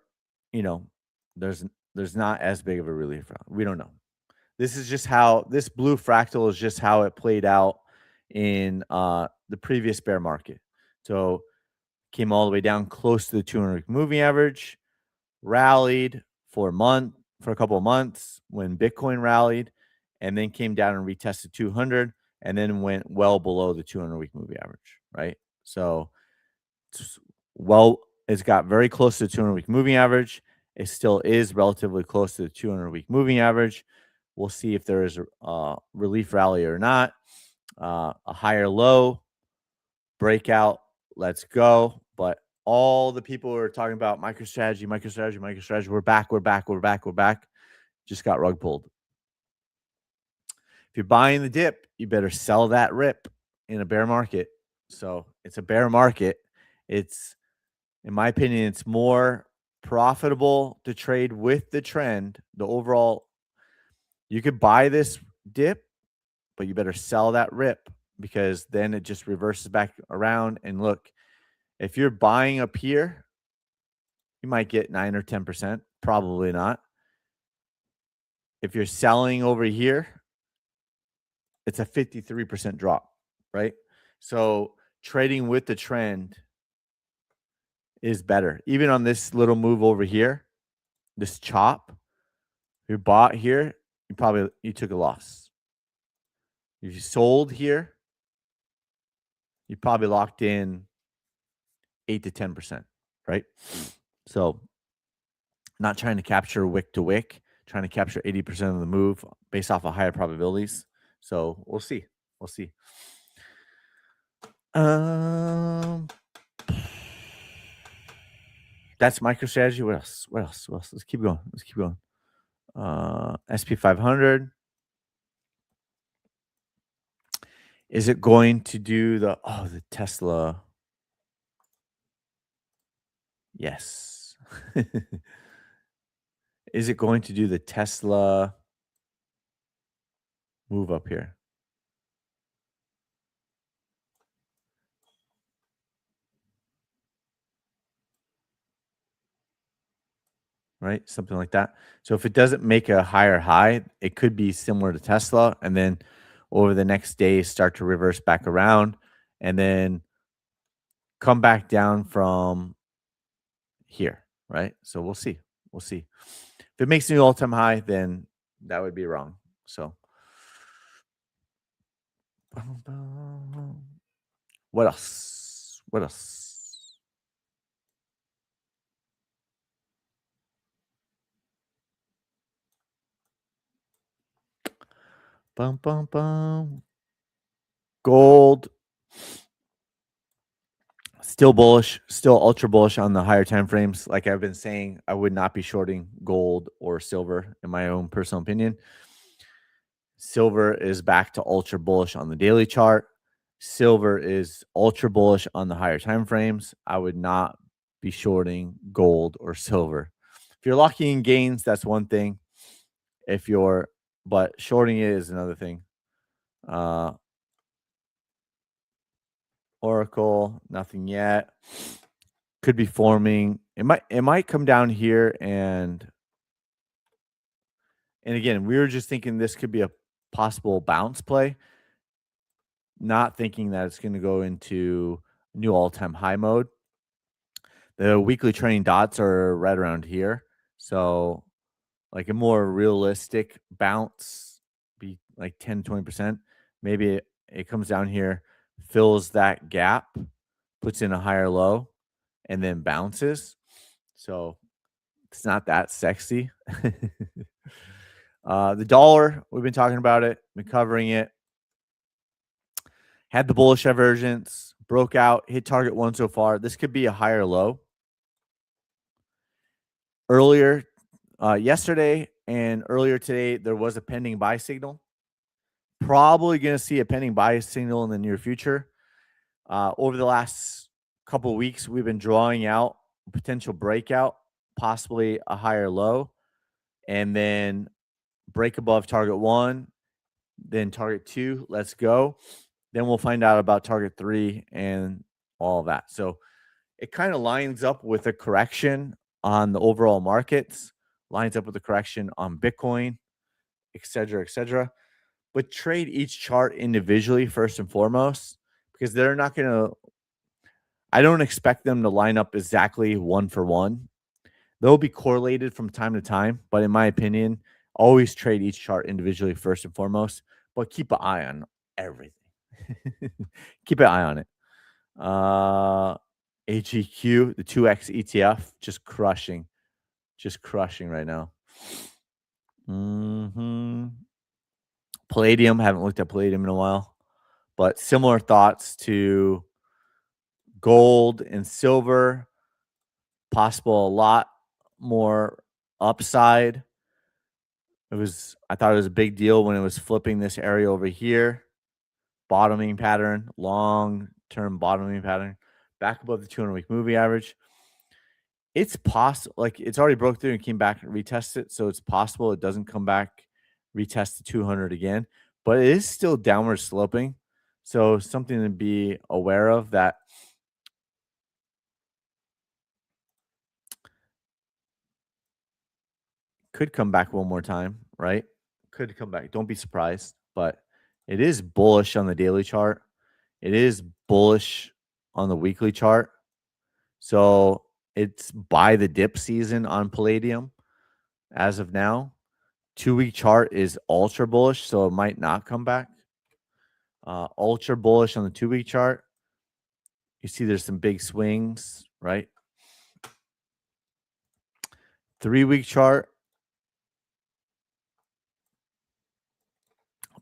there's not as big of a relief rally. We don't know. This is just how this blue fractal is just how it played out in the previous bear market. So came all the way down close to the 200-week moving average, rallied for a couple of months when Bitcoin rallied, and then came down and retested 200, and then went well below the 200-week moving average, right? So, it's got very close to the 200-week moving average. It still is relatively close to the 200-week moving average. We'll see if there is a relief rally or not. A higher low, breakout, let's go. But all the people who are talking about MicroStrategy, we're back, just got rug pulled. If you're buying the dip, you better sell that rip in a bear market. So it's a bear market. It's, in my opinion, it's more profitable to trade with the trend. The overall, you could buy this dip, but you better sell that rip because then it just reverses back around. And look, if you're buying up here, you might get 9 or 10%. Probably not. If you're selling over here, it's a 53% drop, right? So trading with the trend is better. Even on this little move over here, this chop, you bought here, you took a loss. If you sold here, you probably locked in 8 to 10%, right? So not trying to capture wick to wick, trying to capture 80% of the move based off of higher probabilities. So we'll see. We'll see. That's MicroStrategy. What else? Let's keep going. SP 500. Is it going to do the Tesla? Yes. Is it going to do the Tesla move up here? Right? Something like that. So if it doesn't make a higher high, it could be similar to Tesla. And then over the next day, start to reverse back around and then come back down from here. Right? So we'll see. We'll see. If it makes a new all-time high, then that would be wrong. So what else? What else? Bum, bum, bum. Gold. Still bullish, still ultra bullish on the higher time frames. Like I've been saying, I would not be shorting gold or silver in my own personal opinion. Silver is back to ultra bullish on the daily chart. Silver is ultra bullish on the higher time frames. I would not be shorting gold or silver. If you're locking in gains, that's one thing. But shorting it is another thing. Oracle, nothing yet. Could be forming. It might come down here and again, we were just thinking this could be a possible bounce play. not thinking that it's going to go into new all-time high mode. The weekly trending dots are right around here. So like a more realistic bounce, be like 10, 20%. Maybe it comes down here, fills that gap, puts in a higher low, and then bounces. So it's not that sexy. The dollar, we've been talking about it, been covering it. Had the bullish divergence, broke out, hit target one so far. This could be a higher low. Earlier, yesterday and earlier today, there was a pending buy signal. Probably going to see a pending buy signal in the near future. Over the last couple of weeks, we've been drawing out potential breakout, possibly a higher low, and then break above target one, then target two. Let's go. Then we'll find out about target three and all of that. So it kind of lines up with a correction on the overall markets, lines up with the correction on Bitcoin, et cetera, et cetera. But trade each chart individually first and foremost, because they're not going to, I don't expect them to line up exactly one for one. They'll be correlated from time to time, but in my opinion, always trade each chart individually first and foremost, but keep an eye on everything. Keep an eye on it. AGQ, the 2X ETF, just crushing right now. Palladium, haven't looked at Palladium in a while, but similar thoughts to gold and silver, possible a lot more upside. I thought it was a big deal when it was flipping this area over here, bottoming pattern, long-term bottoming pattern, back above the 200-week moving average. It's possible, like it's already broke through and came back and retested it, so it's possible it doesn't come back, retest the 200 again, but it is still downward sloping. So something to be aware of, that could come back one more time, right? Could come back. Don't be surprised, but it is bullish on the daily chart. It is bullish on the weekly chart. So it's buy the dip season on Palladium as of now. 2-week chart is ultra bullish, so it might not come back. Ultra bullish on the 2-week chart. You see there's some big swings, right? 3-week chart,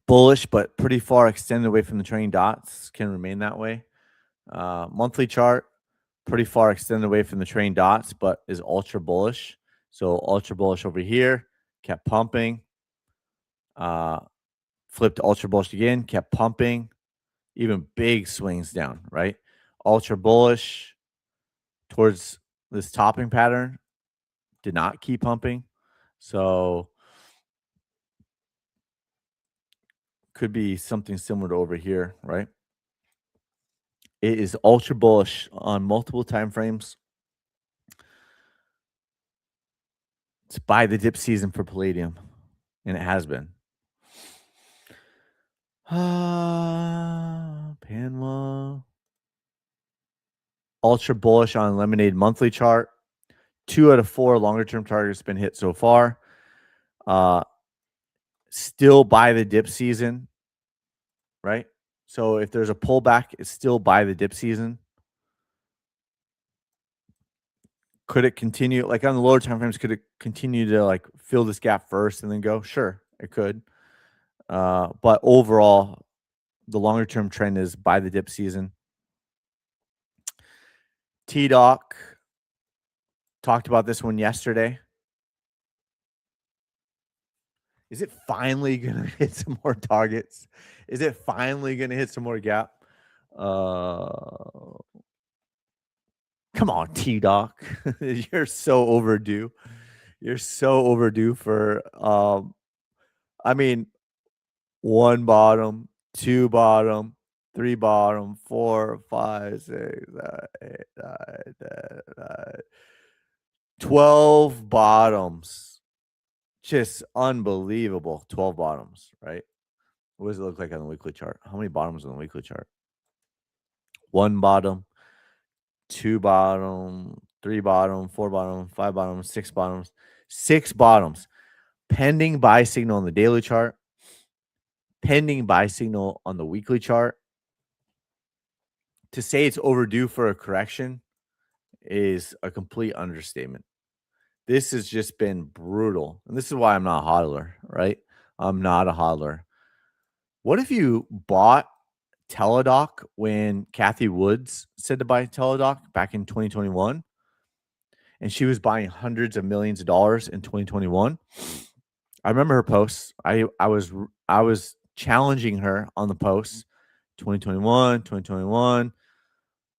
bullish, but pretty far extended away from the trailing dots. Can remain that way. Monthly chart, pretty far extended away from the trailing dots, but is ultra bullish. So ultra bullish over here, kept pumping. Flipped ultra bullish again, kept pumping. Even big swings down, right? Ultra bullish towards this topping pattern, did not keep pumping. So could be something similar to over here, right? It is ultra bullish on multiple time frames. It's buy the dip season for Palladium, and it has been. Panama. Ultra bullish on Lemonade monthly chart. 2 out of 4 longer term targets been hit so far. Still buy the dip season, right? So if there's a pullback, it's still buy the dip season. Could it continue, like on the lower time frames, could it continue to like fill this gap first and then go? Sure, it could. But overall, the longer term trend is buy the dip season. T-Doc, talked about this one yesterday. Is it finally going to hit some more targets? Is it finally going to hit some more gap? Come on, T-Doc. You're so overdue. You're so overdue for, I mean, 1 bottom, 2 bottom, 3 bottom, 4, 5, 6, 7, 8, 9, 10, 11, 12 bottoms. Just unbelievable. 12 bottoms, right? What does it look like on the weekly chart? How many bottoms on the weekly chart? 1 bottom, 2 bottom, 3 bottom, 4 bottom, 5 bottoms, 6 bottoms. 6 bottoms. Pending buy signal on the daily chart. Pending buy signal on the weekly chart. To say it's overdue for a correction is a complete understatement. This has just been brutal. And this is why I'm not a hodler, right? I'm not a hodler. What if you bought Teladoc when Kathy Woods said to buy Teladoc back in 2021? And she was buying hundreds of millions of dollars in 2021. I remember her posts. I was challenging her on the posts 2021.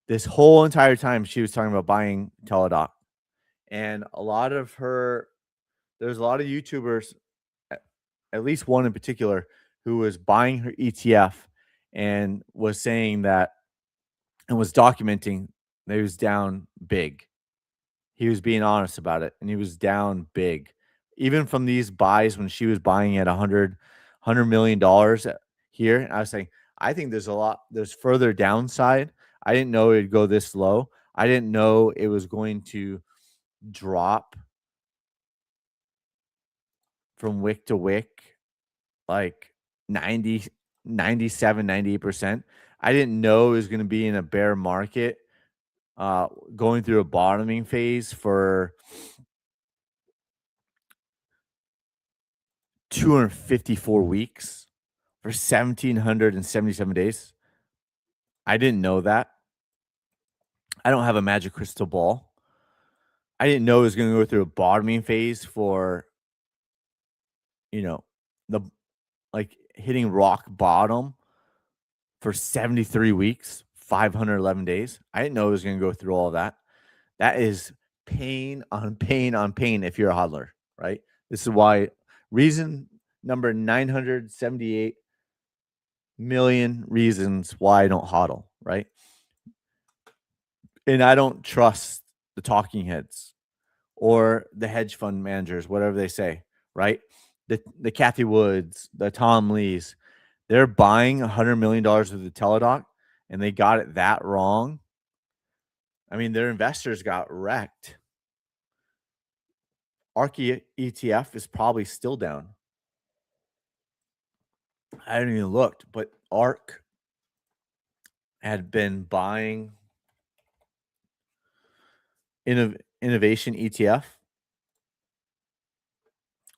This whole entire time she was talking about buying Teladoc. And there's a lot of YouTubers, at least one in particular, who was buying her ETF and was saying that and was documenting that he was down big. He was being honest about it, and he was down big. Even from these buys when she was buying at $100 million here, I was saying, I think there's further downside. I didn't know it'd go this low. I didn't know it was going to drop from wick to wick like 90, 97, 98%. I didn't know it was going to be in a bear market, going through a bottoming phase for 254 weeks for 1,777 days. I didn't know that. I don't have a magic crystal ball. I didn't know it was going to go through a bottoming phase for, the like hitting rock bottom for 73 weeks, 511 days. I didn't know it was going to go through all of that. That is pain on pain on pain if you're a hodler, right? This is why reason number 978 million reasons why I don't hodl, right? And I don't trust the talking heads or the hedge fund managers, whatever they say, right? The Kathy Woods, the Tom Lees, they're buying $100 million of the Teladoc and they got it that wrong. I mean, their investors got wrecked. ARK ETF is probably still down. I haven't even looked, but ARK had been buying innovation ETF.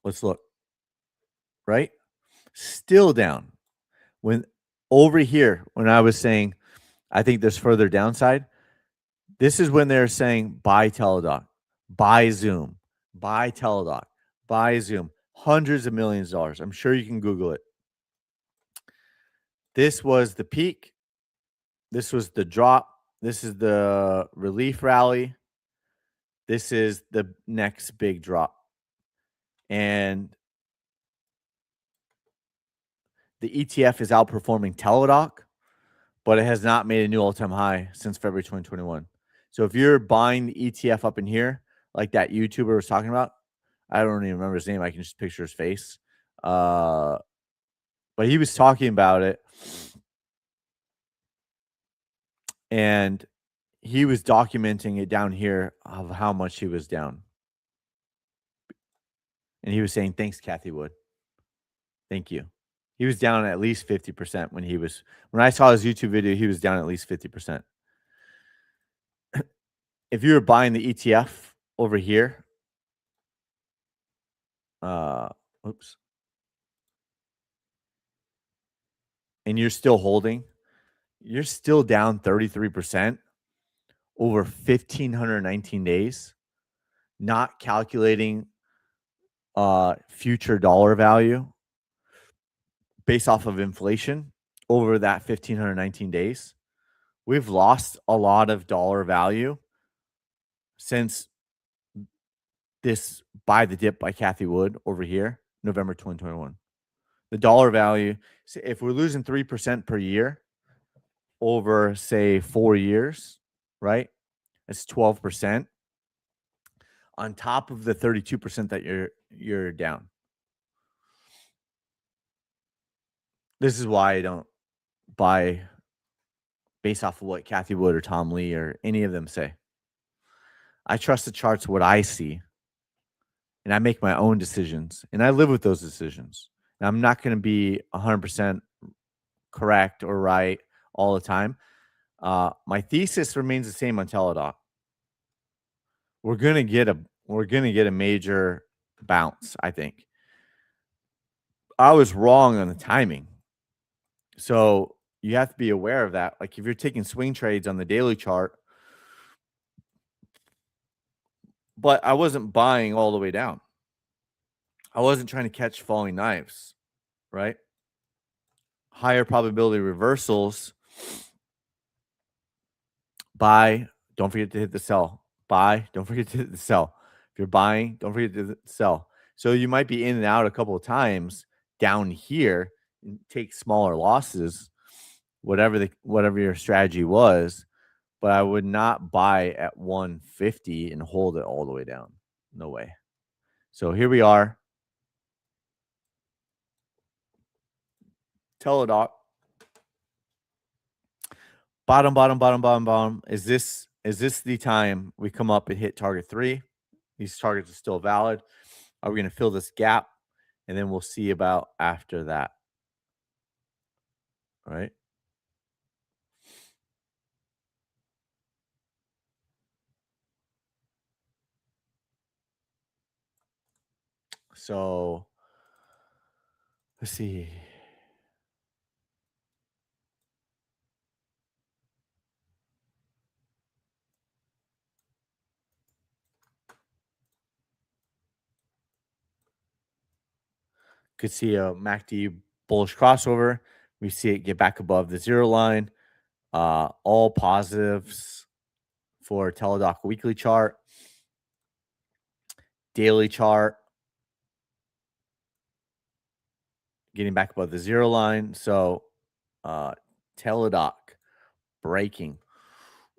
Let's look. Right? Still down. When over here, when I was saying I think there's further downside, this is when they're saying buy Teladoc, buy Zoom, buy Teladoc, buy Zoom. Hundreds of millions of dollars. I'm sure you can Google it. This was the peak. This was the drop. This is the relief rally. This is the next big drop. And the ETF is outperforming Teladoc, but it has not made a new all-time high since February 2021. So if you're buying the ETF up in here, like that YouTuber was talking about, I don't even remember his name. I can just picture his face. But he was talking about it. And he was documenting it down here of how much he was down. And he was saying, thanks, Kathy Wood. Thank you. He was down at least 50% when I saw his YouTube video, he was down at least 50%. If you were buying the ETF over here, oops. And you're still holding, you're still down 33% over 1,519 days, not calculating future dollar value based off of inflation over that 1,519 days. We've lost a lot of dollar value since this buy the dip by Kathy Wood over here, November 2021. The dollar value, if we're losing 3% per year over, say, 4 years, right? It's 12% on top of the 32% that you're down. This is why I don't buy based off of what Kathy Wood or Tom Lee or any of them say. I trust the charts, what I see, and I make my own decisions, and I live with those decisions. And I'm not going to be 100% correct or right all the time. My thesis remains the same on Teladoc. We're gonna get a major bounce, I think. I was wrong on the timing. So you have to be aware of that. Like if you're taking swing trades on the daily chart, but I wasn't buying all the way down. I wasn't trying to catch falling knives, right? Higher probability reversals. Buy, don't forget to hit the sell. Buy, don't forget to hit the sell. If you're buying, don't forget to sell. So you might be in and out a couple of times down here and take smaller losses, whatever your strategy was. But I would not buy at 150 and hold it all the way down. No way. So here we are. Teladoc. Bottom. Is this the time we come up and hit target 3? These targets are still valid. Are we going to fill this gap? And then we'll see about after that. All right. So let's see. Could see a MACD bullish crossover. We see it get back above the 0 line. All positives for Teladoc weekly chart, daily chart, getting back above the 0 line. So Teladoc breaking.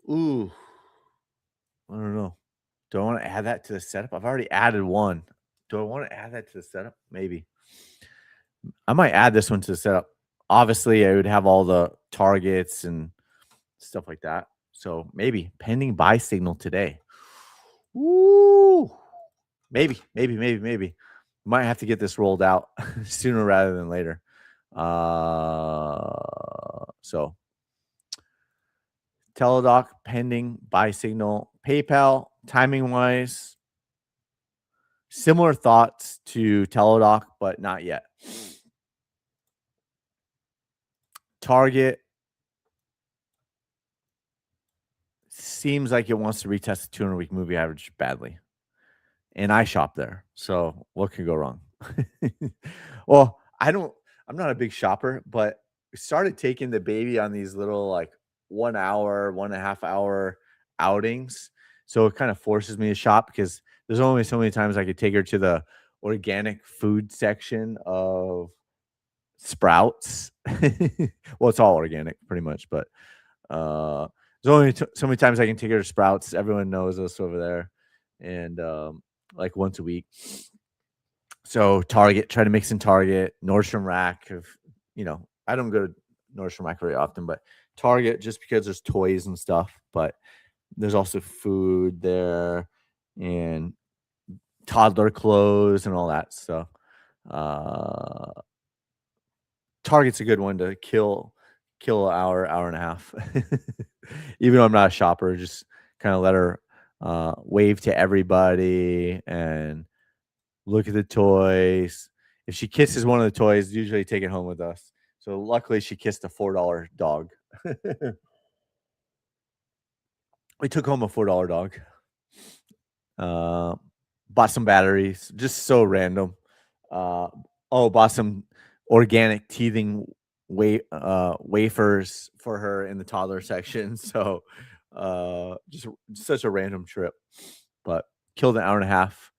Ooh, I don't know. Do I want to add that to the setup? I've already added one. Do I want to add that to the setup? Maybe. I might add this one to the setup. Obviously, I would have all the targets and stuff like that. So maybe pending buy signal today. Woo! Maybe. Might have to get this rolled out sooner rather than later. So Teladoc pending buy signal. PayPal timing wise, similar thoughts to Teladoc, but not yet. Target seems like it wants to retest the 200-week moving average badly. And I shop there. So what could go wrong? Well, I'm not a big shopper, but we started taking the baby on these little like 1 hour, 1.5 hour outings. So it kind of forces me to shop because there's only so many times I could take her to the organic food section of Sprouts. Well, it's all organic pretty much, but there's only so many times I can take her to Sprouts. Everyone knows us over there. And like once a week. So Target, try to mix in Target, Nordstrom Rack. I don't go to Nordstrom Rack very often, but Target just because there's toys and stuff. But there's also food there and toddler clothes and all that. So Target's a good one to kill an hour and a half. Even though I'm not a shopper, just kind of let her wave to everybody and look at the toys. If she kisses one of the toys, usually take it home with us. So luckily she kissed a $4 dog. We took home a $4 dog. Bought some batteries, just so random. Bought some organic teething wafers for her in the toddler section. So just such a random trip, but killed an hour and a half.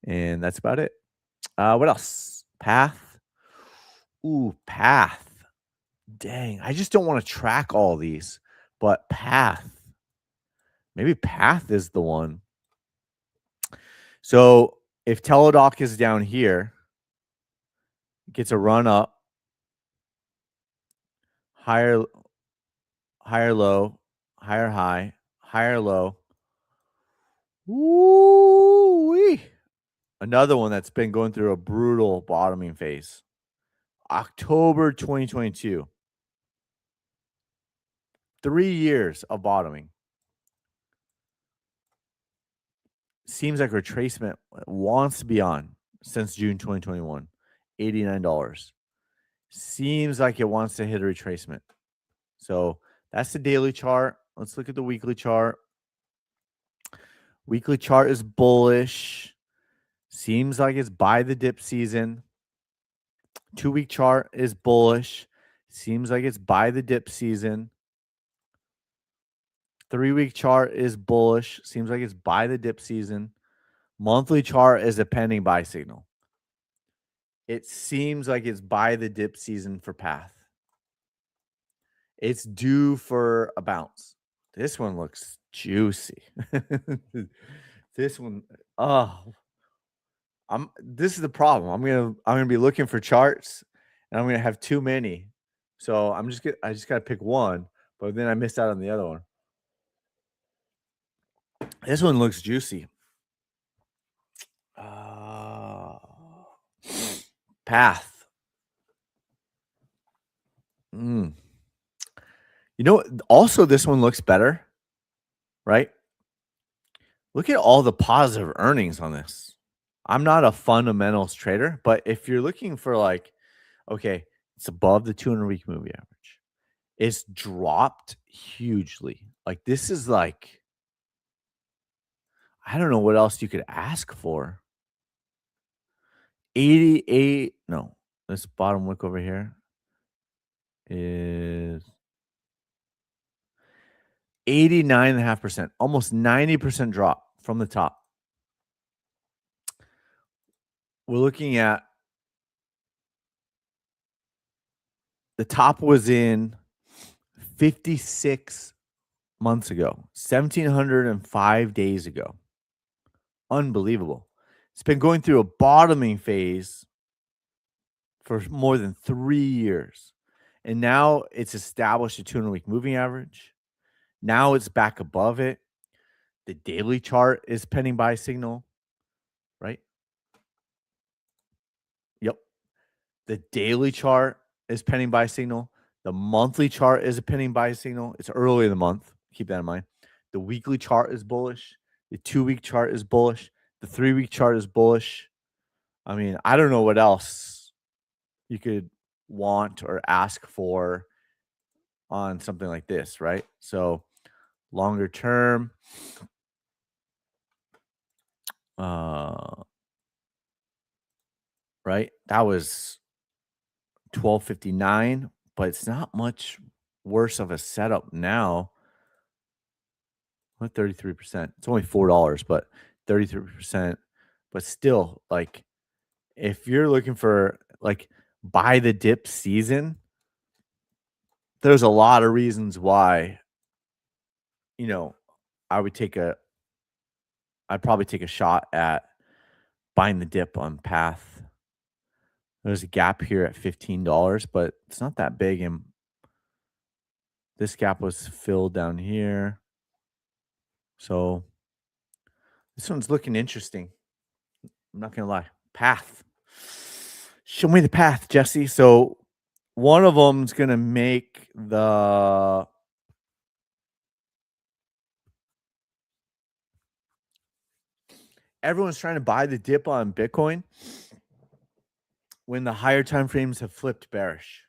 And that's about it. What else? Path. Ooh, Path. Dang, I just don't want to track all these, but Path. Maybe Path is the one. So if Teladoc is down here, gets a run up, higher higher low, higher high, higher low. Woo-wee. Another one that's been going through a brutal bottoming phase. October 2022. 3 years of bottoming. Seems like retracement wants to be on since June 2021. $89. Seems like it wants to hit a retracement. So that's the daily chart. Let's look at the weekly chart. Weekly chart is bullish. Seems like it's buy the dip season. 2-week chart is bullish. Seems like it's buy the dip season. 3-week chart is bullish. Seems like it's buy the dip season. Monthly chart is a pending buy signal. It seems like it's buy the dip season for Path. It's due for a bounce. This one looks juicy. This one, oh, this is the problem. I'm gonna be looking for charts and I'm gonna have too many. So I just gotta pick one, but then I missed out on the other one. This one looks juicy. Path. You know, also this one looks better, right? Look at all the positive earnings on this. I'm not a fundamentals trader, but if you're looking for like, okay, it's above the 200-week moving average. It's dropped hugely. Like this is like, I don't know what else you could ask for. 88, no, this bottom wick over here is 89.5%, almost 90% drop from the top. We're looking at the top was in 56 months ago, 1,705 days ago. Unbelievable. It's been going through a bottoming phase for more than 3 years. And now it's established a 200-week moving average. Now it's back above it. The daily chart is pending buy signal, right? Yep. The daily chart is pending buy signal. The monthly chart is a pending buy signal. It's early in the month. Keep that in mind. The weekly chart is bullish. The 2-week chart is bullish. The 3-week chart is bullish. I mean, I don't know what else you could want or ask for on something like this, right? So longer term, right? That was 1259, but it's not much worse of a setup now. What 33%? It's only $4, but 33%. But still, like, if you're looking for like buy the dip season, there's a lot of reasons why, you know, I'd probably take a shot at buying the dip on Path. There's a gap here at $15, but it's not that big. And this gap was filled down here. So this one's looking interesting. I'm not going to lie. Path. Show me the path, Jesse. So one of them's going to make the everyone's trying to buy the dip on Bitcoin when the higher time frames have flipped bearish.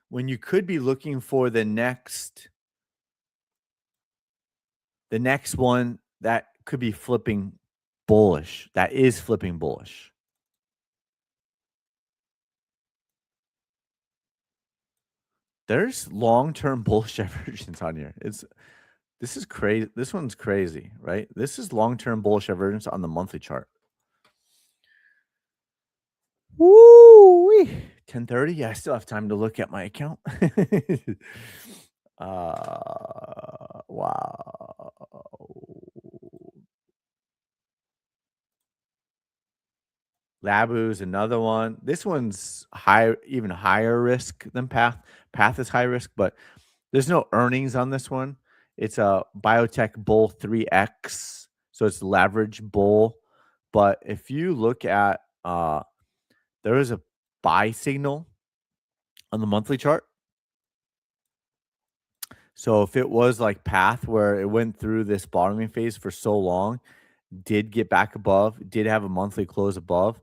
When you could be looking for the next one that could be flipping bullish. That is flipping bullish. There's long-term bullish divergence on here. This is crazy. This one's crazy, right? This is long-term bullish divergence on the monthly chart. Woo! 10:30. Yeah, I still have time to look at my account. Wow. Labu's another one. This one's high, even higher risk than Path. Path is high risk, but there's no earnings on this one. It's a biotech bull 3x, so it's leverage bull. But if you look at there is a buy signal on the monthly chart. So if it was like Path where it went through this bottoming phase for so long, did get back above, did have a monthly close above,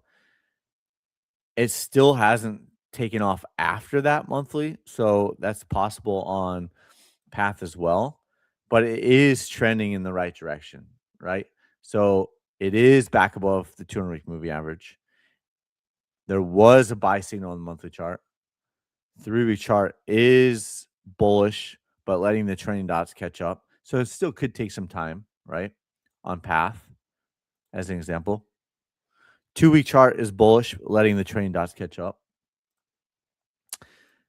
it still hasn't taken off after that monthly. So that's possible on Path as well, but it is trending in the right direction, right? So it is back above the 200-week moving average. There was a buy signal on the monthly chart. 3-week chart is bullish, but letting the trending dots catch up. So it still could take some time, right? On Path, as an example. 2-week chart is bullish, letting the trending dots catch up.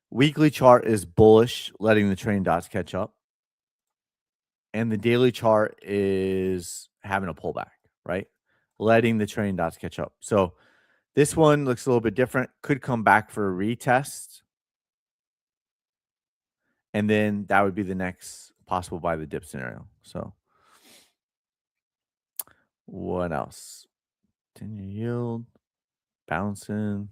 Weekly chart is bullish, letting the trending dots catch up. And the daily chart is having a pullback, right? Letting the trending dots catch up. So this one looks a little bit different. Could come back for a retest. And then that would be the next possible buy the dip scenario. So what else? 10-year yield, bouncing.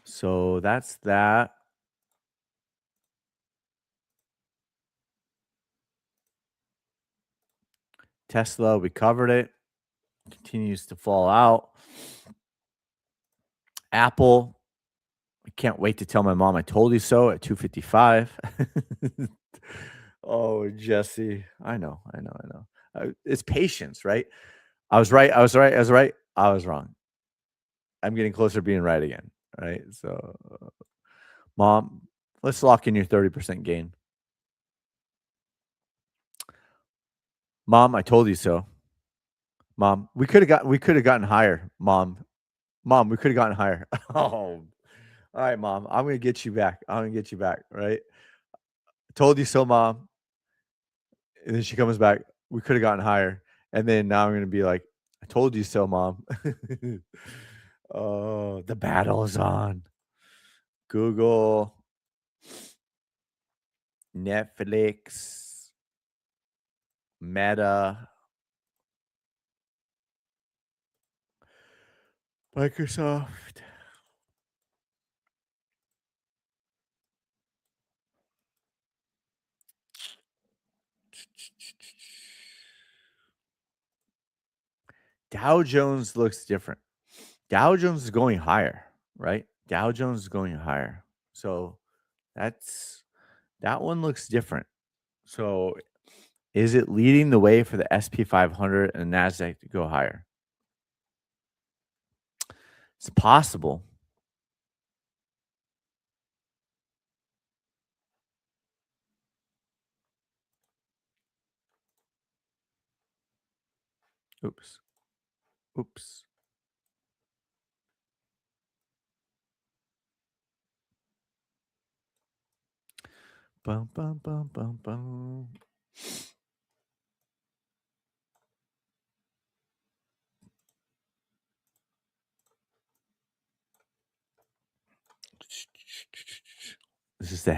So that's that. Tesla, we covered it. Continues to fall out. Apple, I can't wait to tell my mom I told you so at 255. Oh, Jesse. I know. It's patience, right? I was right. I was wrong. I'm getting closer to being right again, right? So, mom, let's lock in your 30% gain. Mom, I told you so. Mom, we could have gotten higher. Mom, we could have gotten higher. Oh, all right, Mom. I'm gonna get you back. Right? Told you so, Mom. And then she comes back. We could have gotten higher. And then now I'm gonna be like, I told you so, Mom. Oh, the battle is on. Google, Netflix, Meta, Microsoft. Dow Jones looks different. Dow Jones is going higher, right? Dow Jones is going higher. So that one looks different. So is it leading the way for the SP 500 and NASDAQ to go higher? It's possible. Oops. Bum, bum, bum, bum, bum. This is the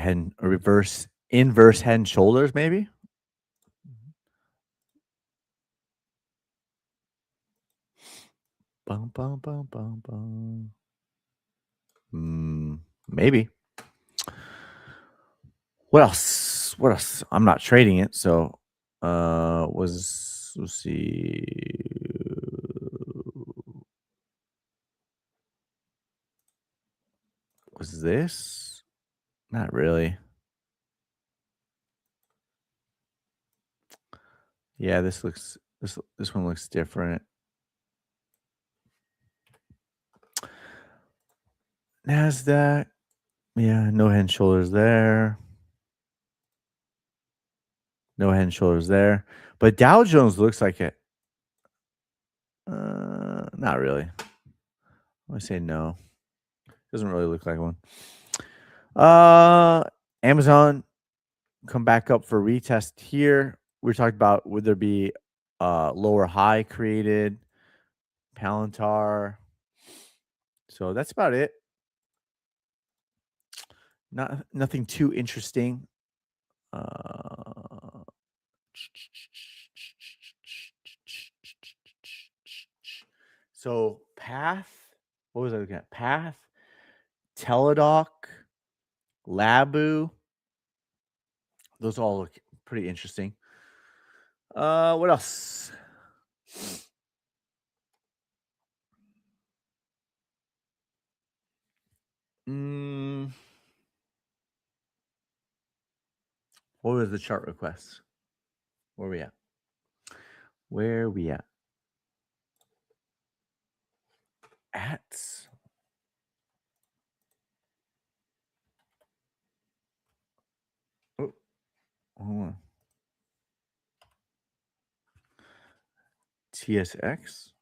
inverse head and shoulders, maybe? Bum, bum, bum, bum, bum. Maybe. What else? I'm not trading it, so let's see. Was this? Not really. Yeah, this one looks different. NASDAQ. Yeah, no head and shoulders there. No head and shoulders there. But Dow Jones looks like it. Not really. I say no. Doesn't really look like one. Amazon come back up for retest here. We talked about would there be lower high created, Palantir. So that's about it. Nothing too interesting. Uh, so Path, what was I looking at? Path, Teladoc, Labu. Those all look pretty interesting. What else? Mm, what was the chart request? Where we at? Where we at? At oh, hold on. TSX.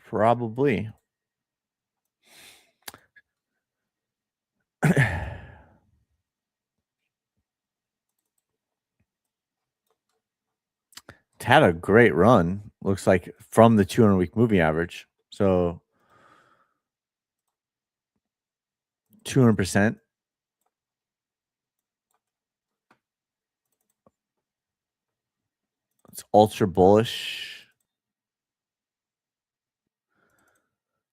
Probably. It's had a great run. Looks like from the 200-week moving average. So 200%. It's ultra bullish.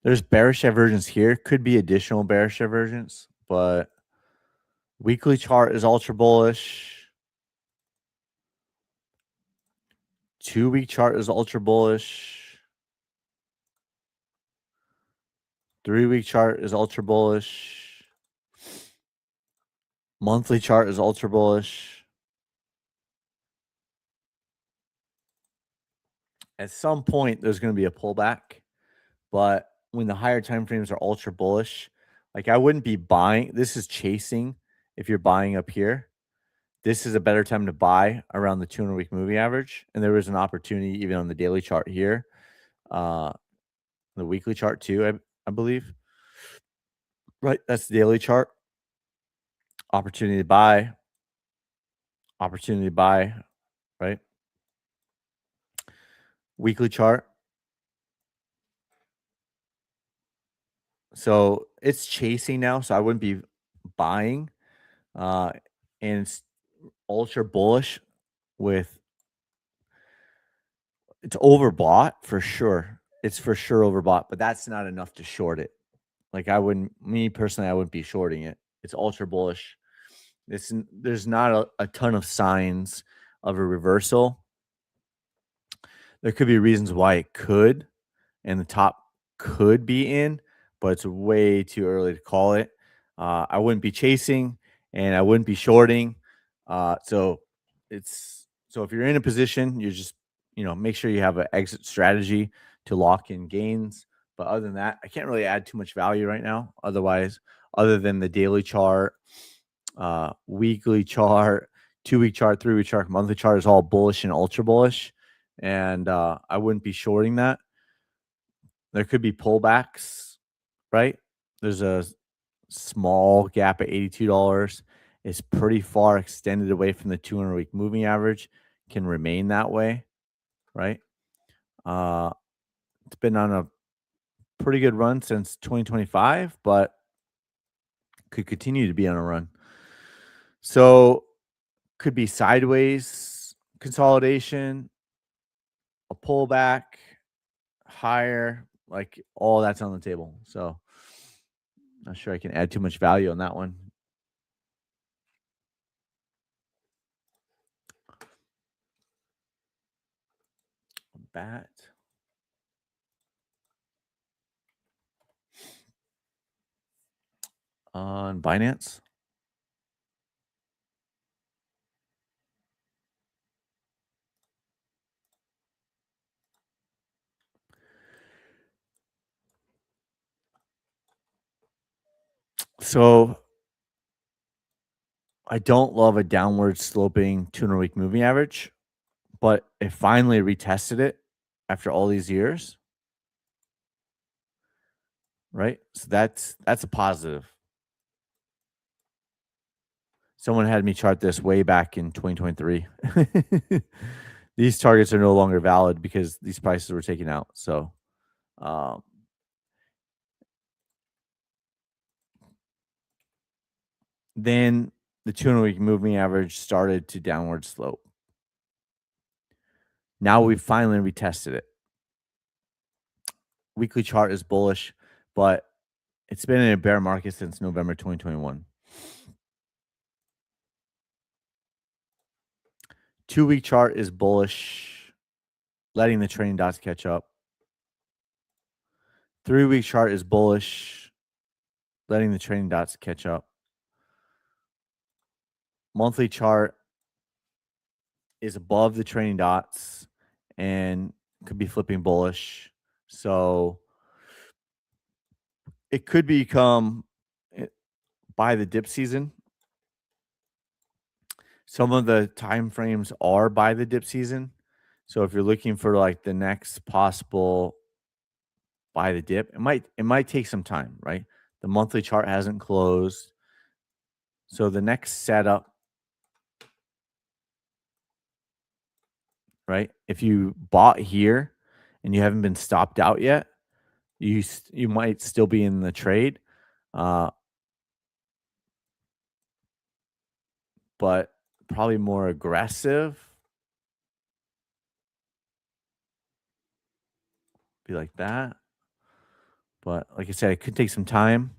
There's bearish divergence here. Could be additional bearish divergence, but weekly chart is ultra bullish. 2-week chart is ultra bullish. 3-week chart is ultra bullish. Monthly chart is ultra bullish. At some point, there's going to be a pullback, but when the higher time frames are ultra bullish, like I wouldn't be buying. This is chasing. If you're buying up here, this is a better time to buy around the 200-week moving average. And there was an opportunity even on the daily chart here, the weekly chart too, I believe. Right, that's the daily chart. Opportunity to buy, right? Weekly chart. So it's chasing now, so I wouldn't be buying. And it's ultra bullish with it's overbought for sure. It's for sure overbought, but that's not enough to short it. Like I wouldn't, me personally, I wouldn't be shorting it. It's ultra bullish. There's not a ton of signs of a reversal. There could be reasons why it could, and the top could be in, but it's way too early to call it. I wouldn't be chasing, and I wouldn't be shorting. So if you're in a position, you're just make sure you have an exit strategy to lock in gains. But other than that, I can't really add too much value right now. Other than the daily chart, weekly chart, 2-week chart, 3-week chart, monthly chart is all bullish and ultra bullish, and I wouldn't be shorting that. There could be pullbacks, right? There's a small gap at $82. It's pretty far extended away from the 200-week moving average. Can remain that way, right? It's been on a pretty good run since 2025, but could continue to be on a run. So could be sideways consolidation, a pullback, higher, like all that's on the table. So not sure I can add too much value on that one. Bat on Binance. So I don't love a downward sloping 200-week moving average, but it finally retested it after all these years. Right? So that's a positive. Someone had me chart this way back in 2023. These targets are no longer valid because these prices were taken out. So, um, then the 200-week moving average started to downward slope. Now we finally retested it. Weekly chart is bullish, but it's been in a bear market since November 2021. 2-week chart is bullish, letting the trailing dots catch up. 3-week chart is bullish, letting the trailing dots catch up. Monthly chart is above the trailing dots and could be flipping bullish. So it could become by the dip season. Some of the time frames are by the dip season. So if you're looking for like the next possible buy the dip, it might take some time, right? The monthly chart hasn't closed. So the next setup, right? If you bought here and you haven't been stopped out yet, you might still be in the trade. But probably more aggressive. Be like that. But like I said, it could take some time.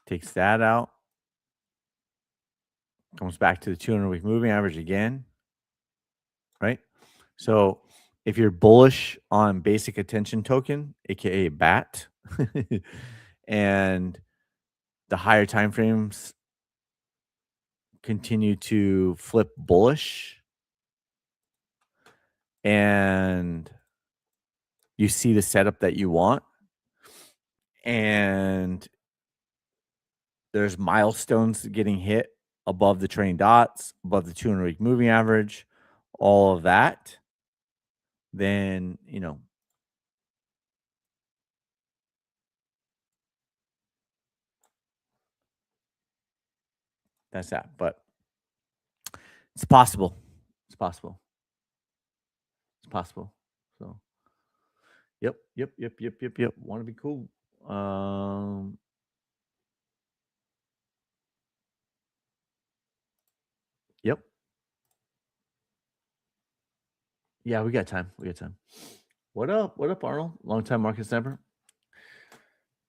Takes that out. Comes back to the 200-week moving average again. Right? So if you're bullish on basic attention token, aka BAT, and the higher time frames continue to flip bullish, and you see the setup that you want, and there's milestones getting hit above the trailing dots, above the 200-week moving average, all of that, then, that's that. But it's possible. It's possible. It's possible. So, yep. Want to be cool. Yep. Yeah, we got time. What up? What up, Arnold? Long-time market sniper.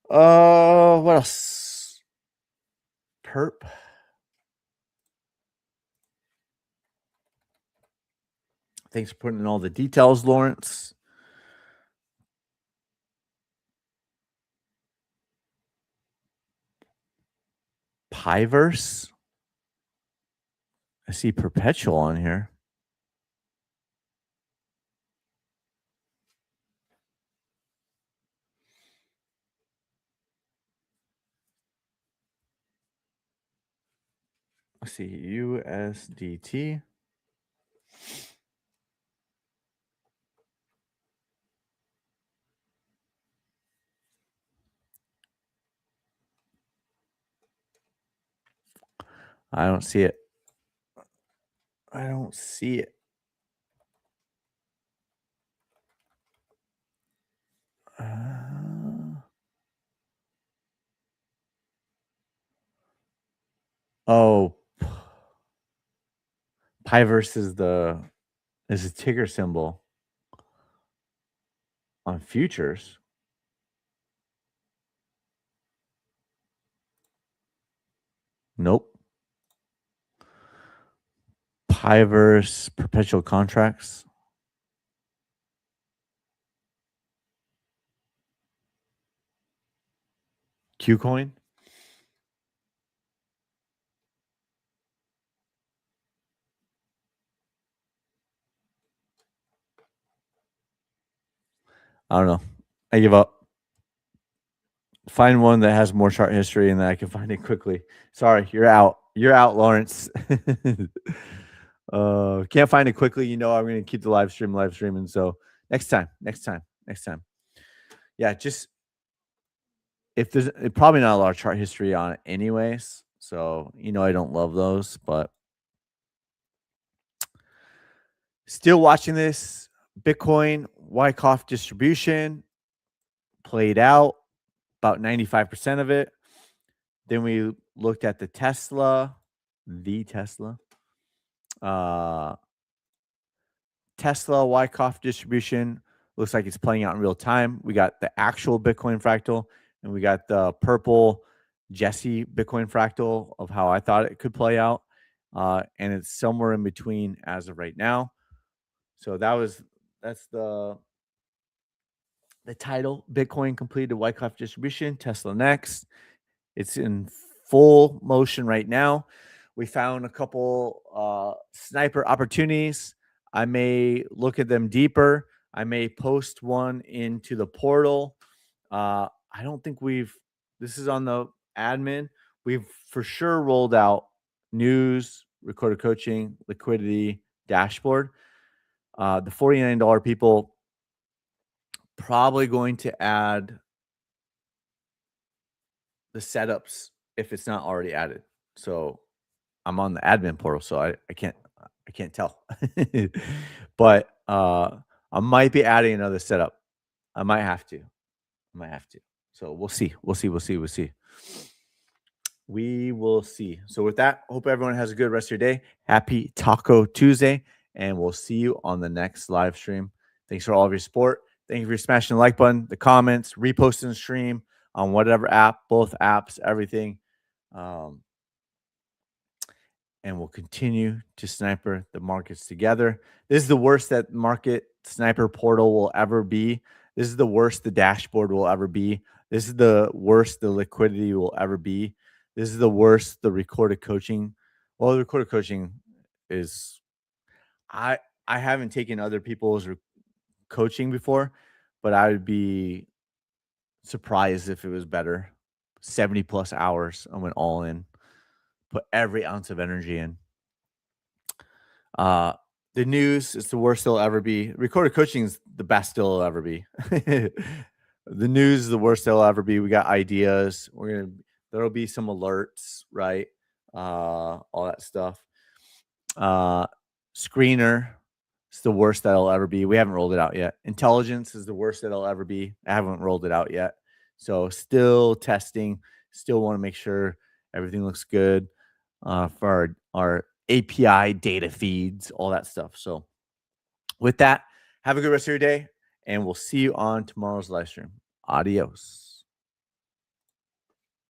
What else? Perp. Thanks for putting in all the details, Lawrence. Piverse. I see perpetual on here. Let's see, USDT. I don't see it. Oh, Piverse is a ticker symbol on futures. Nope. Piverse perpetual contracts. Qcoin. I don't know. I give up. Find one that has more chart history and that I can find it quickly. Sorry, you're out. You're out, Lawrence. Can't find it quickly. You know, I'm going to keep the live streaming. So next time. Yeah, just if there's probably not a lot of chart history on it anyways. So, you know, I don't love those, but still watching this Bitcoin Wyckoff distribution played out about 95% of it. Then we looked at the Tesla. Uh, Tesla Wyckoff distribution looks like it's playing out in real time. We got the actual Bitcoin fractal, and we got the purple Jesse Bitcoin fractal of how I thought it could play out. And it's somewhere in between as of right now. So that's the title. Bitcoin completed Wyckoff distribution, Tesla next. It's in full motion right now. We found a couple sniper opportunities. I may look at them deeper. I may post one into the portal. I don't think this is on the admin. We've for sure rolled out news, recorded coaching, liquidity, dashboard. The $49 people probably going to add the setups if it's not already added. So I'm on the admin portal, so I can't tell. But I might be adding another setup. I might have to. So we'll see. We will see. So with that, hope everyone has a good rest of your day. Happy Taco Tuesday, and we'll see you on the next live stream. Thanks for all of your support. Thank you for smashing the like button, the comments, reposting the stream on whatever app, both apps, everything. And we'll continue to sniper the markets together. This is the worst that market sniper portal will ever be. This is the worst the dashboard will ever be. This is the worst the liquidity will ever be. This is the worst the recorded coaching. Well, the recorded coaching is I haven't taken other people's coaching before, but I would be surprised if it was better. 70 plus hours. I went all in, put every ounce of energy in. The news is the worst it'll ever be. Recorded coaching is the best it'll ever be. The news is the worst it'll ever be. We got ideas. There'll be some alerts, right? All that stuff. Screener is the worst that'll ever be. We haven't rolled it out yet. Intelligence is the worst that'll ever be. I haven't rolled it out yet. So still testing. Still want to make sure everything looks good for our API data feeds, all that stuff. So with that, have a good rest of your day, and we'll see you on tomorrow's live stream. Adios.